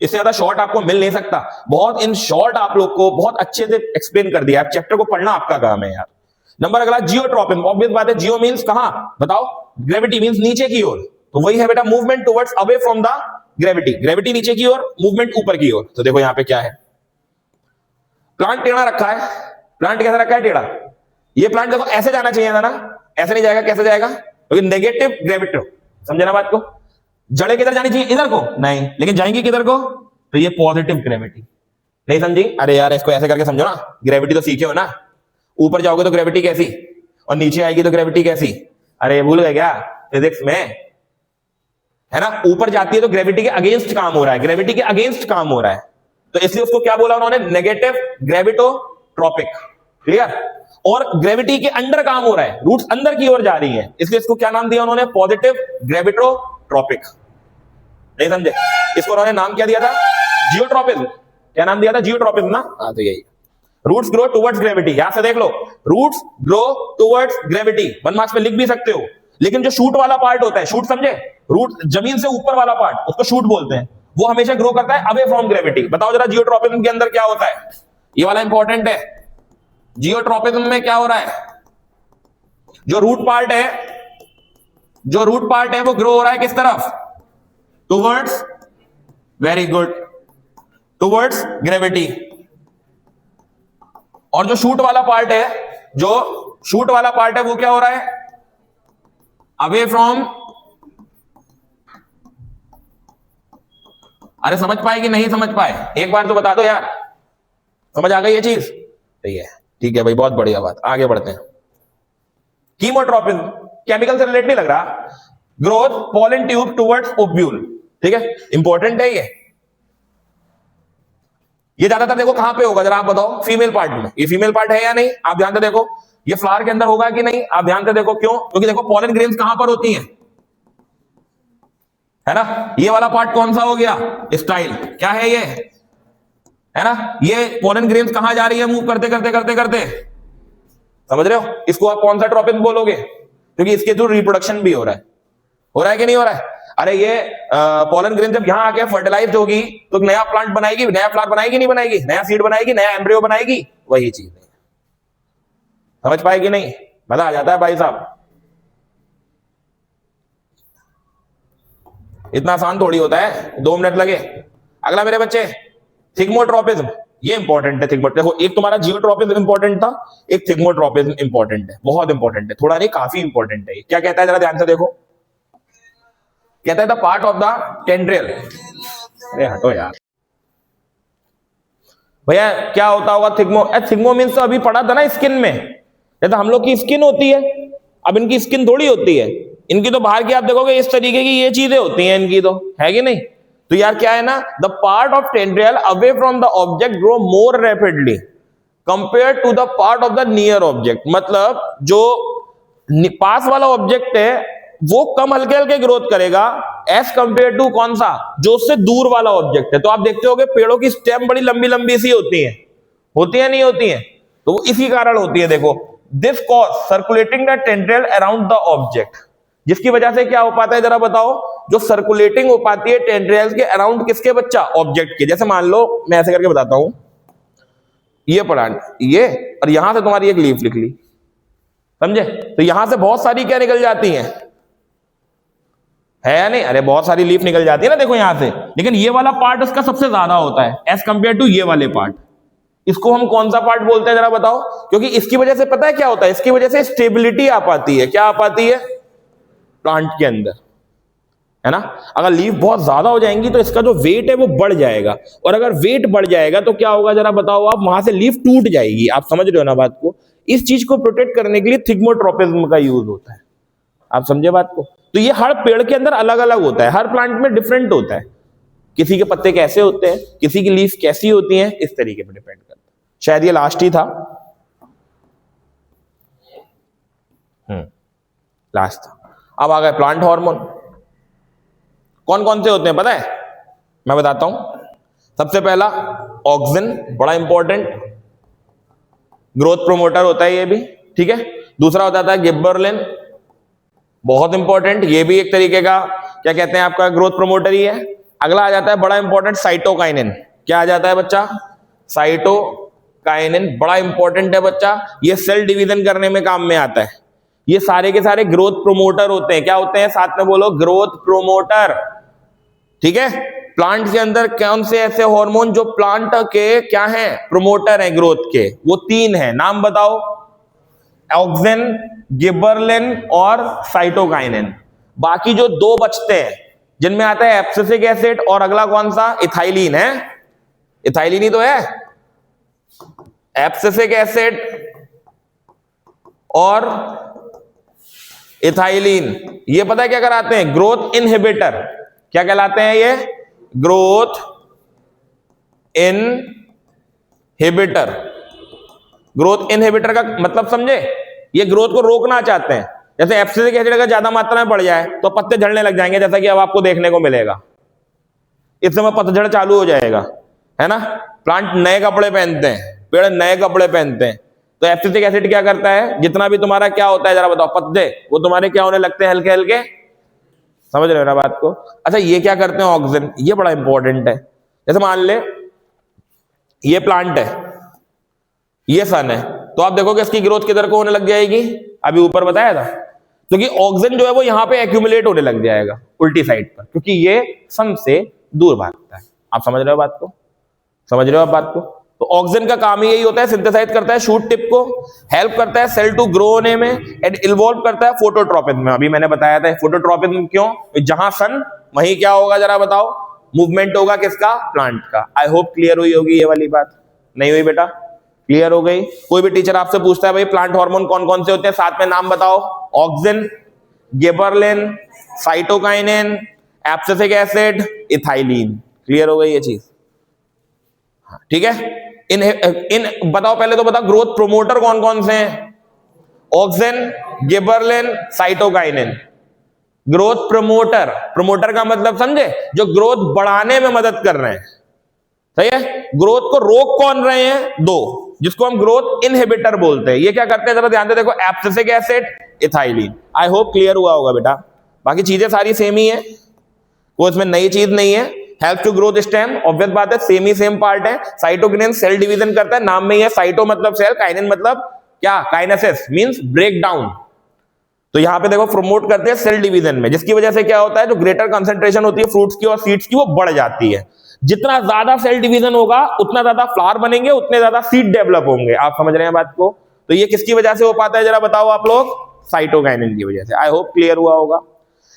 इससे ज्यादा शॉर्ट आपको मिल नहीं सकता। बहुत इन शॉर्ट आप लोग को बहुत अच्छे से एक्सप्लेन कर दिया। चैप्टर को पढ़ना आपका काम है यार। नंबर अगला जियोट्रोपिज्म, ऑब्वियस बात है, जियो मींस कहां बताओ, ग्रेविटी मींस नीचे की ओर, तो वही है बेटा movement towards away from the gravity. Gravity नीचे की ओर, मूवमेंट ऊपर की ओर। तो देखो यहां पे क्या है, प्लांट टेढ़ा रखा है। प्लांट कैसा रखा है, टेढ़ा। ये प्लांट देखो ऐसे जाना चाहिए था ना, ऐसे नहीं जाएगा, कैसे जाएगा, क्योंकि नेगेटिव ग्रेविटी। समझे ना बात को? जड़ें किधर जानी चाहिए, इधर को नहीं, लेकिन जाएंगी किधर को, तो ये पॉजिटिव ग्रेविटी। नहीं समझी? अरे यार इसको ऐसे करके समझो ना, ग्रेविटी तो सीखे हो ना, ऊपर जाओगे तो ग्रेविटी कैसी, और नीचे आएगी तो ग्रेविटी कैसी। अरे भूल गए क्या फिजिक्स में, है ना? ऊपर जाती है तो ग्रेविटी के अगेंस्ट काम हो रहा है, ग्रेविटी के अगेंस्ट काम हो रहा है, तो इसलिए उसको क्या बोला उन्होंने, नेगेटिव ग्रेविटोट्रोपिक। क्लियर? और ग्रेविटी के अंडर काम हो रहा है, रूट्स अंदर की ओर जा रही है, इसलिए इसको क्या नाम दिया उन्होंने, पॉजिटिव ग्रेविटोट्रोपिक। नहीं समझे? इसको उन्होंने नाम क्या दिया था, जियोट्रोपिज्म। क्या नाम दिया था, जियोट्रोपिज्म ना? हाँ तो यही। रूट्स ग्रो टुवर्ड्स ग्रेविटी, यहां से देख लो, roots grow towards gravity. 1 marks में लिख भी सकते हो, लेकिन जो शूट वाला पार्ट होता है, शूट समझे, रूट जमीन से ऊपर वाला पार्ट, उसको शूट बोलते हैं, वो हमेशा ग्रो करता है अवे फ्रॉम ग्रेविटी। बताओ जरा जियोट्रोपिज्म के अंदर क्या होता है, ये वाला इंपॉर्टेंट है। जियोट्रोपिज्म में क्या हो रहा है, जो रूट पार्ट है, जो रूट पार्ट है वो ग्रो हो रहा है किस तरफ, towards, very good, towards gravity. और जो शूट वाला पार्ट है, जो शूट वाला पार्ट है वो क्या हो रहा है, अवे फ्रॉम। अरे समझ पाए कि नहीं समझ पाए, एक बार तो बता दो यार, समझ आ गई ये चीज? सही है, ठीक है भाई, बहुत बढ़िया बात। आगे बढ़ते हैं। कीमोट्रोपिज्म, केमिकल से रिलेट नहीं लग रहा। Growth pollen tube towards ovule, ठीक है, इंपॉर्टेंट है ये ज्यादातर देखो कहां पे होगा जरा आप बताओ, फीमेल पार्ट में। ये फीमेल पार्ट है या नहीं, आप ध्यान से देखो। ये फ्लावर के अंदर होगा कि नहीं, आप ध्यान से देखो। क्यों? क्योंकि देखो पॉलन ग्रेन्स कहां पर होती हैं, है ना? ये वाला पार्ट कौन सा हो गया, स्टाइल, क्या है ये, है ना? ये पॉलन ग्रेन्स कहां जा रही है, मूव करते करते करते करते, समझ रहे हो? इसको आप कौन सा ट्रोपिज्म बोलोगे, क्योंकि इसके थ्रू रिप्रोडक्शन भी हो रहा है कि नहीं हो रहा है? अरे ये पॉलन ग्रेन जब यहां आके फर्टिलाइज होगी तो नया प्लांट बनाएगी, नया फ्लावर बनाएगी नहीं बनाएगी, नया सीड बनाएगी, नया एम्ब्रियो बनाएगी, वही चीज है। समझ पाएगी नहीं? मजा आ जाता है भाई साहब, इतना आसान थोड़ी होता है, 2 मिनट लगे। अगला मेरे बच्चे, थिग्मोट्रोपिज्म, ये इंपॉर्टेंट है। थिग्मो, देखो एक तुम्हारा जियोट्रोपिज्म इंपॉर्टेंट था, एक थिग्मोट्रोपिज्म इंपॉर्टेंट है, बहुत इंपॉर्टेंट है, थोड़ा नहीं काफी इंपॉर्टेंट है। क्या कहता है जरा ध्यान से देखो, कहता है द पार्ट ऑफ द टेंड्रियल। अरे हटो यार भैया, क्या होता होगा थिग्मो? थिग्मो मीन्स तो अभी पढ़ा था ना स्किन में, जैसे हम लोग की स्किन होती है, अब इनकी स्किन थोड़ी होती है, इनकी तो बाहर की आप देखोगे इस तरीके की ये चीजें होती हैं इनकी, तो है कि नहीं? तो यार क्या है ना, the part of tendril away from the object grow more rapidly compare to the part of the near object. मतलब जो पास वाला ऑब्जेक्ट है वो कम हल्के हल्के ग्रोथ करेगा एज कंपेयर टू कौन सा, जो उससे दूर वाला ऑब्जेक्ट है। तो आप देखते होगे पेड़ों की स्टेम बड़ी लंबी लंबी सी होती है नहीं होती है? तो वो इसी कारण होती है। देखो, this cause circulating the tendril around the object, जिसकी वजह से क्या हो पाता है जरा बताओ, जो सर्कुलेटिंग हो पाती है टेंड्रियल्स के अराउंड, किसके बच्चा, ऑब्जेक्ट के। जैसे मान लो मैं ऐसे करके बताता हूं, ये प्लांट, ये, और यहां से तुम्हारी एक लीफ निकली, समझे? तो यहां से बहुत सारी क्या निकल जाती हैं, है या नहीं? अरे बहुत सारी लीफ निकल जाती है ना, देखो यहां से, लेकिन ये वाला पार्ट उसका सबसे ज्यादा होता है एज कंपेयर टू ये वाले पार्ट। इसको हम कौन सा पार्ट बोलते हैं जरा बताओ? क्योंकि इसकी वजह से पता है क्या होता है, इसकी वजह से स्टेबिलिटी आ पाती है। क्या आ पाती है प्लांट के अंदर, है ना? अगर लीफ बहुत ज्यादा हो जाएंगी तो इसका जो वेट है वो बढ़ जाएगा, और अगर वेट बढ़ जाएगा तो क्या होगा जरा बताओ आप, वहां से लीफ टूट जाएगी। आप समझ रहे हो ना बात को? इस चीज को प्रोटेक्ट करने के लिए थिग्मोट्रोपिज्म का यूज होता है। आप समझे बात को? तो ये हर पेड़ के अंदर अलग अलग होता है, हर प्लांट में डिफरेंट होता है। किसी के पत्ते कैसे होते हैं, किसी की लीफ कैसी होती है, इस तरीके पर डिपेंड करता है। शायद ये लास्ट ही था। लास्ट। अब आ गए प्लांट हार्मोन। कौन कौन से होते हैं पता है? मैं बताता हूं। सबसे पहला ऑक्सिन, बड़ा इंपॉर्टेंट, ग्रोथ प्रोमोटर होता है ये भी, ठीक है। दूसरा होता है गिबरेलिन, बहुत इंपॉर्टेंट, ये भी एक तरीके का क्या कहते हैं आपका ग्रोथ प्रोमोटर ही है। अगला आ जाता है बड़ा इंपॉर्टेंट साइटोकाइनिन। क्या आ जाता है बच्चा? साइटोकाइनिन, बड़ा इंपॉर्टेंट है बच्चा, ये सेल डिवीजन करने में काम में आता है। ये सारे के सारे ग्रोथ प्रोमोटर होते हैं। क्या होते हैं? साथ में बोलो, ग्रोथ प्रोमोटर, ठीक है। प्लांट के अंदर कौन से ऐसे हार्मोन जो प्लांट के क्या हैं? प्रोमोटर हैं ग्रोथ के? वो 3 हैं, नाम बताओ। ऑक्सिन, गिबरेलिन और साइटोकाइनिन। बाकी जो 2 बचते हैं जिनमें आता है एब्सिसिक एसिड और अगला कौन सा? इथाइलिन है। इथाइलिन ही तो है। एब्सिसिक एसिड और इथाइलिन, ये पता है क्या कराते हैं? Growth inhibitor. क्या कहलाते हैं ये? Growth inhibitor. ग्रोथ इनहिबिटर का मतलब समझे? ये ग्रोथ को रोकना चाहते हैं। जैसे एब्सिसिक एसिड अगर ज्यादा मात्रा में बढ़ जाए तो पत्ते झड़ने लग जाएंगे, जैसा कि अब आपको देखने को मिलेगा। इस समय पतझड़ चालू हो जाएगा, है ना। प्लांट नए कपड़े पहनते हैं, पेड़ नए कपड़े पहनते हैं, तो एब्सिसिक एसिड क्या करता है? जितना भी तुम्हारा क्या होता है जरा बताओ, पत्ते, वो तुम्हारे क्या होने लगते हैं? हल्के हल्के। समझ रहे हो ना बात को? अच्छा, ये क्या करते हैं? ऑक्सीजन, ये बड़ा इंपॉर्टेंट है। जैसे मान ले ये प्लांट है, ये सन है, तो आप देखोगे इसकी ग्रोथ किधर को होने लग जाएगी? अभी ऊपर बताया था, क्योंकि ऑक्सीजन जो है वो यहां पे एक्यूमुलेट होने लग जाएगा उल्टी साइड पर, क्योंकि ये सन से दूर भागता है। आप समझ रहे हो बात को? समझ रहे हो आप बात को? तो ऑक्सीजन का काम ही यही होता है, सिंथेसाइज करता है शूट टिप को, हेल्प करता है सेल टू ग्रो होने में, एंड इन्वॉल्व करता है फोटोट्रोपिज्म में। अभी मैंने बताया था फोटोट्रोपिज्म क्यों? जहां सन वहीं क्या होगा जरा बताओ? मूवमेंट होगा किसका? प्लांट का। आई होप क्लियर हुई होगी ये वाली बात। नहीं हुई बेटा? क्लियर हो गई? कोई भी टीचर आपसे पूछता है भाई प्लांट हार्मोन कौन कौन से होते हैं, साथ में नाम बताओ। Auxin, gibberellin, cytokinin, abscisic acid, ethylene. Clear हो गई ये चीज? ठीक है। इन बताओ, पहले तो बताओ ग्रोथ प्रोमोटर कौन कौन से हैं? Auxin, gibberellin, cytokinin. Growth promoter, promoter का मतलब समझे? जो ग्रोथ बढ़ाने में मदद कर रहे हैं, सही है। ग्रोथ को रोक कौन रहे हैं? 2, जिसको हम ग्रोथ इनहिबिटर बोलते हैं। ये क्या करते हैं जरा ध्यान से देखो, abscisic acid, ethylene. I hope clear हुआ होगा बेटा। बाकी चीजें सारी सेम ही है, कोई इसमें नई चीज नहीं है। Help to growth stem, obvious बात है, सेम ही सेम पार्ट है। साइटोकिनिन सेल डिवीजन करता है, नाम में ही है। साइटो मतलब सेल, काइनिन मतलब क्या? Kinesis means break down. तो यहां पे देखो प्रमोट करते हैं सेल डिवीजन में, जिसकी वजह से क्या होता है? जो ग्रेटर कंसंट्रेशन होती है फ्रूट्स की और सीड्स की, वो बढ़ जाती है। जितना ज्यादा सेल डिवीजन होगा उतना ज्यादा फ्लावर बनेंगे, उतने ज्यादा सीड डेवलप होंगे। आप समझ रहे हैं बात को? तो ये किसकी वजह से हो पाता है जरा बताओ आप लोग? साइटोकाइनिन की वजह से। आई होप क्लियर हुआ होगा।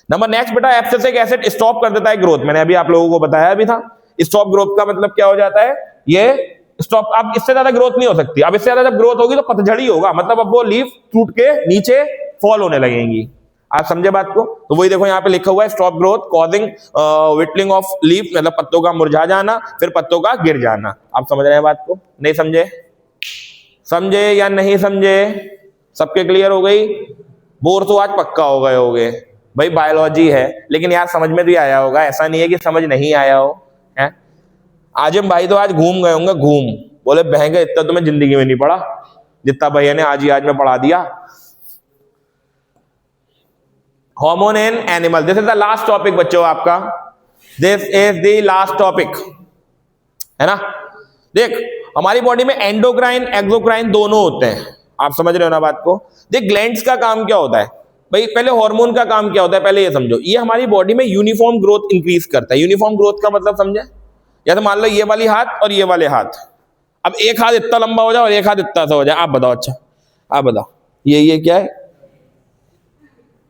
नंबर नेक्स्ट बेटा, एब्सिसिक एसिड स्टॉप कर देता है ग्रोथ। मैंने अभी आप लोगों को बताया भी था। स्टॉप ग्रोथ का मतलब क्या हो जाता है? ये स्टॉप, अब इससे ज्यादा ग्रोथ नहीं हो सकती। अब इससे ज्यादा जब ग्रोथ होगी तो पतझड़ ही होगा, मतलब अब वो लीफ टूट के नीचे फॉल होने लगेंगी। आप समझे बात को? तो वही देखो यहाँ पे लिखा हुआ है, stop growth causing wilting of leaf, मतलब पत्तों का मुरझा जाना, फिर पत्तों का गिर जाना। आप समझ रहे हैं बात को? नहीं समझे? समझे या नहीं समझे? सबके क्लियर हो गई? बोर तो आज पक्का हो गए होगे भाई, बायोलॉजी है, लेकिन यार समझ में भी आया होगा, ऐसा नहीं है कि समझ नहीं आया हो। है आजिम भाई तो आज घूम गए होंगे, घूम बोले बहंगे इतना तो मैं जिंदगी में नहीं पढ़ा जितना भैया ने आज ही आज में पढ़ा दिया। Hormone in animal, this is the last topic बच्चों आपका। This is the last topic, है ना। देख, हमारी बॉडी में एंडोक्राइन एक्सोक्राइन दोनों होते हैं। आप समझ रहे हो ना बात को? देख, ग्लैंड्स का काम क्या होता है भाई? पहले हार्मोन का काम क्या होता है पहले ये समझो। ये हमारी बॉडी में यूनिफॉर्म ग्रोथ इंक्रीज करता है। यूनिफॉर्म ग्रोथ का मतलब समझे? या तो मान लो ये वाली हाथ और ये वाले हाथ, अब एक हाथ इतना लंबा हो जाए और एक हाथ इतना सा हो जाए। आप बताओ, अच्छा आप बताओ, ये क्या है?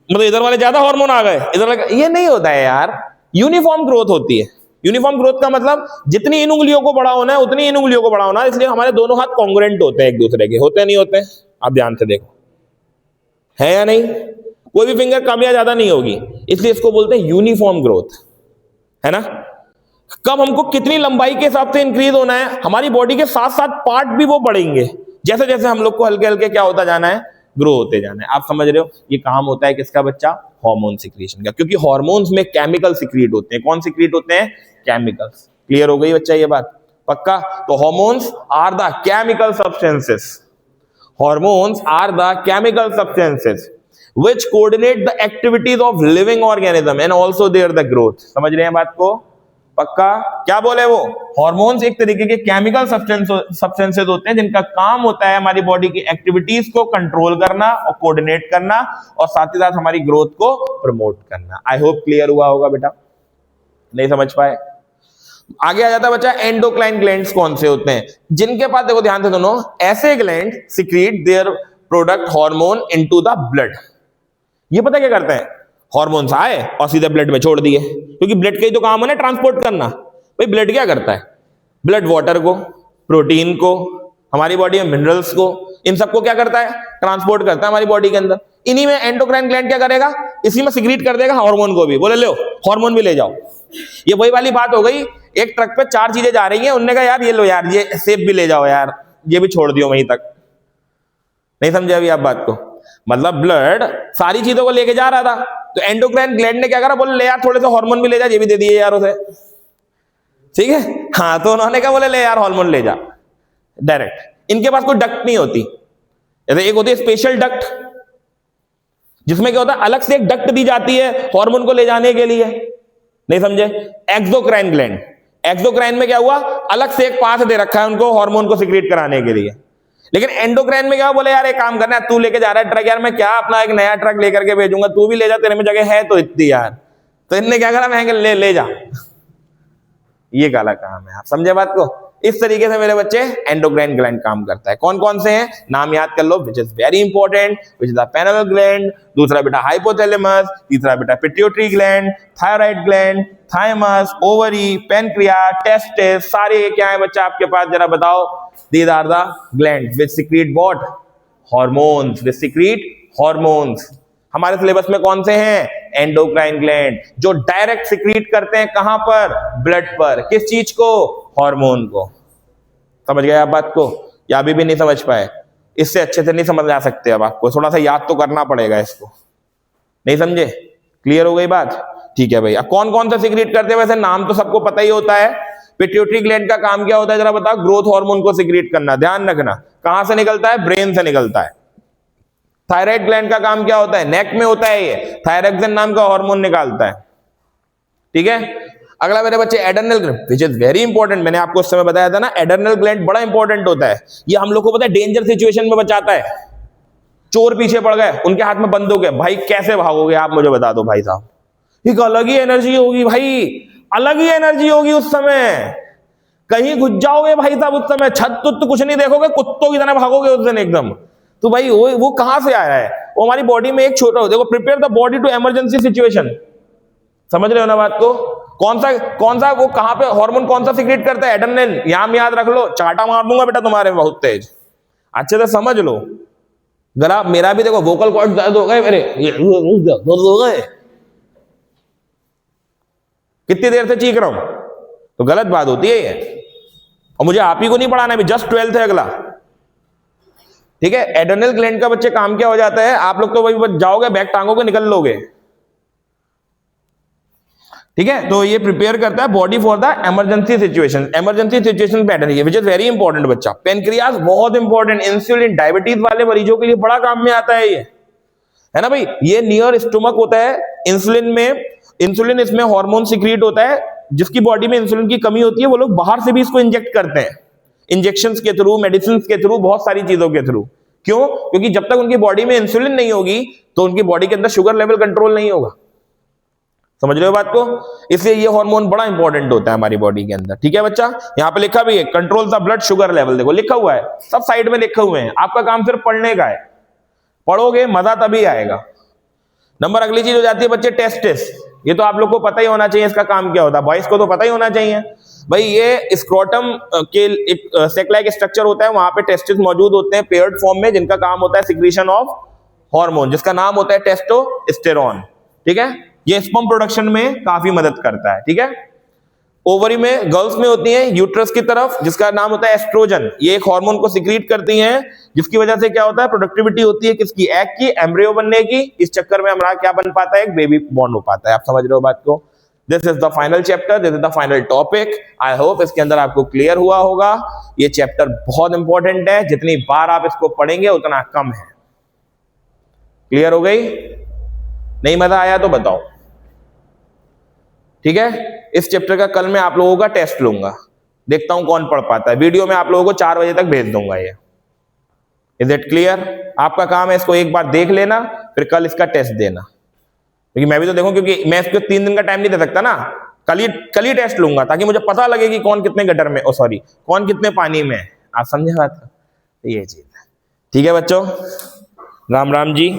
मतलब इधर वाले ज्यादा हार्मोन आ गए, इधर वाले, ये नहीं होता है यार। यूनिफॉर्म ग्रोथ होती है। यूनिफॉर्म ग्रोथ का मतलब जितनी इन उंगलियों को बढ़ा होना है उतनी इन उंगलियों को बढ़ा होना है। इसलिए हमारे दोनों हाथ कॉन्ग्रुएंट होते हैं एक दूसरे के, होते नहीं होते? आप ध्यान से देखो, है या नहीं? कोई भी फिंगर कम या ज्यादा नहीं होगी, इसलिए इसको बोलते हैं यूनिफॉर्म ग्रोथ, है ना। कब हमको कितनी लंबाई के हिसाब से इंक्रीज होना है? हमारी बॉडी के साथ साथ पार्ट भी वो बढ़ेंगे। जैसे जैसे हम लोग को हल्के हल्के क्या होता जाना है, ग्रो होते जाना है। आप समझ रहे हो ये काम होता है किसका बच्चा? हार्मोन सिक्रीशन का, क्योंकि हार्मोन्स में केमिकल सिक्रीट होते हैं। कौन सिक्रीट होते हैं? केमिकल्स। क्लियर हो गई बच्चा ये बात? पक्का? तो hormones are the chemical substances, hormones are the chemical substances which coordinate the activities of living organism and also their the growth। समझ रहे हैं बात को? पक्का? क्या बोले वो? हार्मोन्स एक तरीके के केमिकल सब्सटेंसेस होते हैं जिनका काम होता है हमारी बॉडी की एक्टिविटीज को कंट्रोल करना और कोऑर्डिनेट करना और साथ ही साथ हमारी ग्रोथ को प्रमोट करना। आई होप क्लियर हुआ होगा बेटा। नहीं समझ पाए? आगे आ जाता है बच्चा एंडोक्राइन ग्लैंड्स कौन से होते हैं? जिनके पास, देखो ध्यान से दोनों, ऐसे gland secrete their product hormone into the blood. ये पता क्या करते हैं? हार्मोन्स आए और सीधे ब्लड में छोड़ दिए, क्योंकि ब्लड का ही तो काम है ना ट्रांसपोर्ट करना। भाई ब्लड क्या करता है? ब्लड वाटर को, प्रोटीन को, हमारी बॉडी में मिनरल्स को, इन सबको क्या करता है? ट्रांसपोर्ट करता है हमारी बॉडी के अंदर। इन्हीं में एंडोक्राइन ग्लैंड क्या करेगा? इसी में सिक्रीट कर देगा हार्मोन को भी। बोले लो हार्मोन भी ले जाओ। ये वही वाली बात हो गई, एक ट्रक पे 4 चीजें जा रही हैं, उनने कहा यार ये लो यार, ये सेब भी ले जाओ यार, ये भी छोड़ दियो वहीं तक। नहीं समझे अभी आप बात को? मतलब ब्लड सारी चीजों को लेके जा रहा था, तो एंडोक्राइन ग्लैंड ने क्या करा? बोले ले यार थोड़े से हार्मोन भी ले जा, ये भी दे दिए यार उसे। ठीक है, हाँ, तो उन्होंने क्या बोले ले यार हार्मोन ले जा डायरेक्ट। इनके पास कोई डक्ट नहीं होती। जैसे एक होती है स्पेशल डक्ट, जिसमें क्या होता है अलग से एक डक्ट दी जाती है हार्मोन को ले जाने के लिए। नहीं समझे? एक्सोक्राइन ग्लैंड, एक्सोक्राइन में क्या हुआ? अलग से एक पाथ दे रखा है उनको हार्मोन को सिक्रीट कराने के लिए। लेकिन एंडोक्राइन में क्या बोले यार एक काम करना है, तू लेके जा रहा है ट्रक, यार मैं क्या अपना एक नया ट्रक लेकर के भेजूंगा, तू भी ले जा, तेरे में जगह है तो इतनी यार। तो इनने क्या करा? मैं ले जा। ये काला काम है। आप समझे बात को? इस तरीके से मेरे बच्चे एंडोक्राइन ग्लैंड काम करता है। कौन कौन से हैं नाम याद कर लो, which is very important, which is the pineal gland, दूसरा बेटा हाइपोथैलेमस, तीसरा बेटा pituitary gland, thyroid gland, thymus, ovary, pancreas, testis, सारे क्या है बच्चा आपके पास? जरा बताओ। These are the glands which secrete what? Hormones, which secrete hormones। हमारे सिलेबस में कौन से हैं? एंडोक्राइन ग्लैंड, जो डायरेक्ट सिक्रीट करते हैं कहां पर? ब्लड पर। किस चीज को? हार्मोन को। समझ गए आप बात को? या अभी भी नहीं समझ पाए? इससे अच्छे से नहीं समझ आ सकते, अब आपको थोड़ा सा याद तो करना पड़ेगा इसको। नहीं समझे? क्लियर हो गई बात? ठीक है भाई। अब कौन कौन सा सिक्रीट करते हैं? वैसे नाम तो सबको पता ही होता है। पिट्यूटरी ग्लैंड का काम क्या होता है जरा बताओ? ग्रोथ हार्मोन को सिक्रीट करना। ध्यान रखना, कहां से निकलता है? ब्रेन से निकलता है। थायराइड ग्लैंड का काम क्या होता है? नेक में होता है, ये थायरॉक्सिन नाम का हार्मोन निकालता है। ठीक है, अगला मेरे बच्चे adrenal gland, which is very important. मैंने आपको उस समय बताया था ना, एडर्नल ग्लैंड बड़ा इंपॉर्टेंट होता है। ये हम लोग को पता है डेंजर सिचुएशन में बचाता है। चोर पीछे पड़ गए, उनके हाथ में बंदूक है, भाई कैसे भागोगे आप मुझे बता दो भाई साहब। एक अलग ही एनर्जी होगी भाई, अलग ही एनर्जी होगी उस समय। कहीं घुस जाओगे भाई साहब उस समय, छत तो कुछ नहीं देखोगे, कुत्तों की तरह भागोगे उस दिन एकदम। तो भाई वो कहां से आया है? वो हमारी बॉडी में एक छोटा, देखो, prepare the body to emergency situation. समझ रहे हो ना बात को? कौन सा वो कहां पे हार्मोन कौन सा सिक्रेट करता है? एड्रेनलिन। याम याद रख लो, चाटा मार दूंगा बेटा तुम्हारे में बहुत तेज, अच्छे से समझ लो जरा। मेरा भी देखो वोकल कॉर्ड दर्द हो गए मेरे, दर्द हो गए, कितनी देर से चीख रहा हूं, तो गलत बात होती है ये। और मुझे आप ही को नहीं पढ़ाना, भी जस्ट 12th है अगला। ठीक है, एड्रेनल ग्लैंड का बच्चे काम क्या हो जाता है? आप लोग तो वही बस जाओगे बैग टांगों के निकल लोगे। ठीक है, तो ये प्रिपेयर करता है body for the emergency situation. Emergency situation pattern ये, विच इज वेरी इंपॉर्टेंट बच्चा। पेनक्रियास बहुत इंपॉर्टेंट, इंसुलिन, डायबिटीज वाले मरीजों के लिए बड़ा काम में आता है ये, है ना भाई। ये नियर स्टोमक होता है। इंसुलिन इसमें हार्मोन सिक्रीट होता है। जिसकी बॉडी में इंसुलिन की कमी होती है वो लोग बाहर से भी इसको इंजेक्ट करते हैं, इंजेक्शंस के थ्रू, मेडिसिन के थ्रू, बहुत सारी चीजों के थ्रू। क्यों? क्योंकि जब तक उनकी बॉडी में इंसुलिन नहीं होगी तो उनकी बॉडी के अंदर शुगर लेवल कंट्रोल नहीं होगा। समझ रहे हो बात को? इसलिए ये हार्मोन बड़ा इंपॉर्टेंट होता है हमारी बॉडी के अंदर। ठीक है बच्चा, यहां पे लिखा भी है control the blood sugar level. देखो लिखा हुआ है, सब साइड में लिखे हुए हैं। आपका काम सिर्फ पढ़ने का है, पढ़ोगे मजा तभी आएगा। नंबर अगली चीज हो जाती है बच्चे टेस्टिस। ये तो आप लोग को पता ही होना चाहिए इसका काम क्या होता है, बॉयज को तो पता ही होना चाहिए भाई। ये स्क्रोटम के एक सेक लाइक स्ट्रक्चर होता है, वहां पे टेस्टिस मौजूद होते हैं पेयर्ड फॉर्म में, जिनका काम होता है सिक्रीशन ऑफ हार्मोन, जिसका नाम होता है टेस्टोस्टेरोन। ठीक है, ये स्पर्म प्रोडक्शन में काफी मदद करता है। ठीक है, ओवरी में गर्ल्स में होती हैं यूट्रस की तरफ, जिसका नाम होता है एस्ट्रोजन। ये एक हार्मोन को सिक्रीट करती हैं, जिसकी वजह से क्या होता है, प्रोडक्टिविटी होती है किसकी, एग की, एम्ब्रियो बनने की। इस चक्कर में हमारा क्या बन पाता है, एक बेबी बॉर्न हो पाता है। आप समझ रहे हो बात को। This is the final chapter, this is the final topic. I hope इसके अंदर आपको क्लियर हुआ होगा। ये चैप्टर बहुत इंपॉर्टेंट है, जितनी बार आप इसको पढ़ेंगे उतना कम है। क्लियर हो गई? नहीं मजा आया तो बताओ, ठीक है। इस चैप्टर का कल मैं आप लोगों का टेस्ट लूंगा, देखता हूं कौन पढ़ पाता है। वीडियो में आप लोगों को 4 बजे तक भेज दूंगा ये। Is it clear? आपका काम है इसको एक बार देख लेना, फिर कल इसका टेस्ट देना, क्योंकि मैं भी तो देखूं, क्योंकि मैं इसको 3 दिन का टाइम नहीं दे सकता ना। कल ही टेस्ट लूंगा, ताकि मुझे पता लगे कि कौन कितने गटर में, सॉरी कौन कितने पानी में है। आप समझे बात? ये चीज है, ठीक है बच्चों। राम राम जी।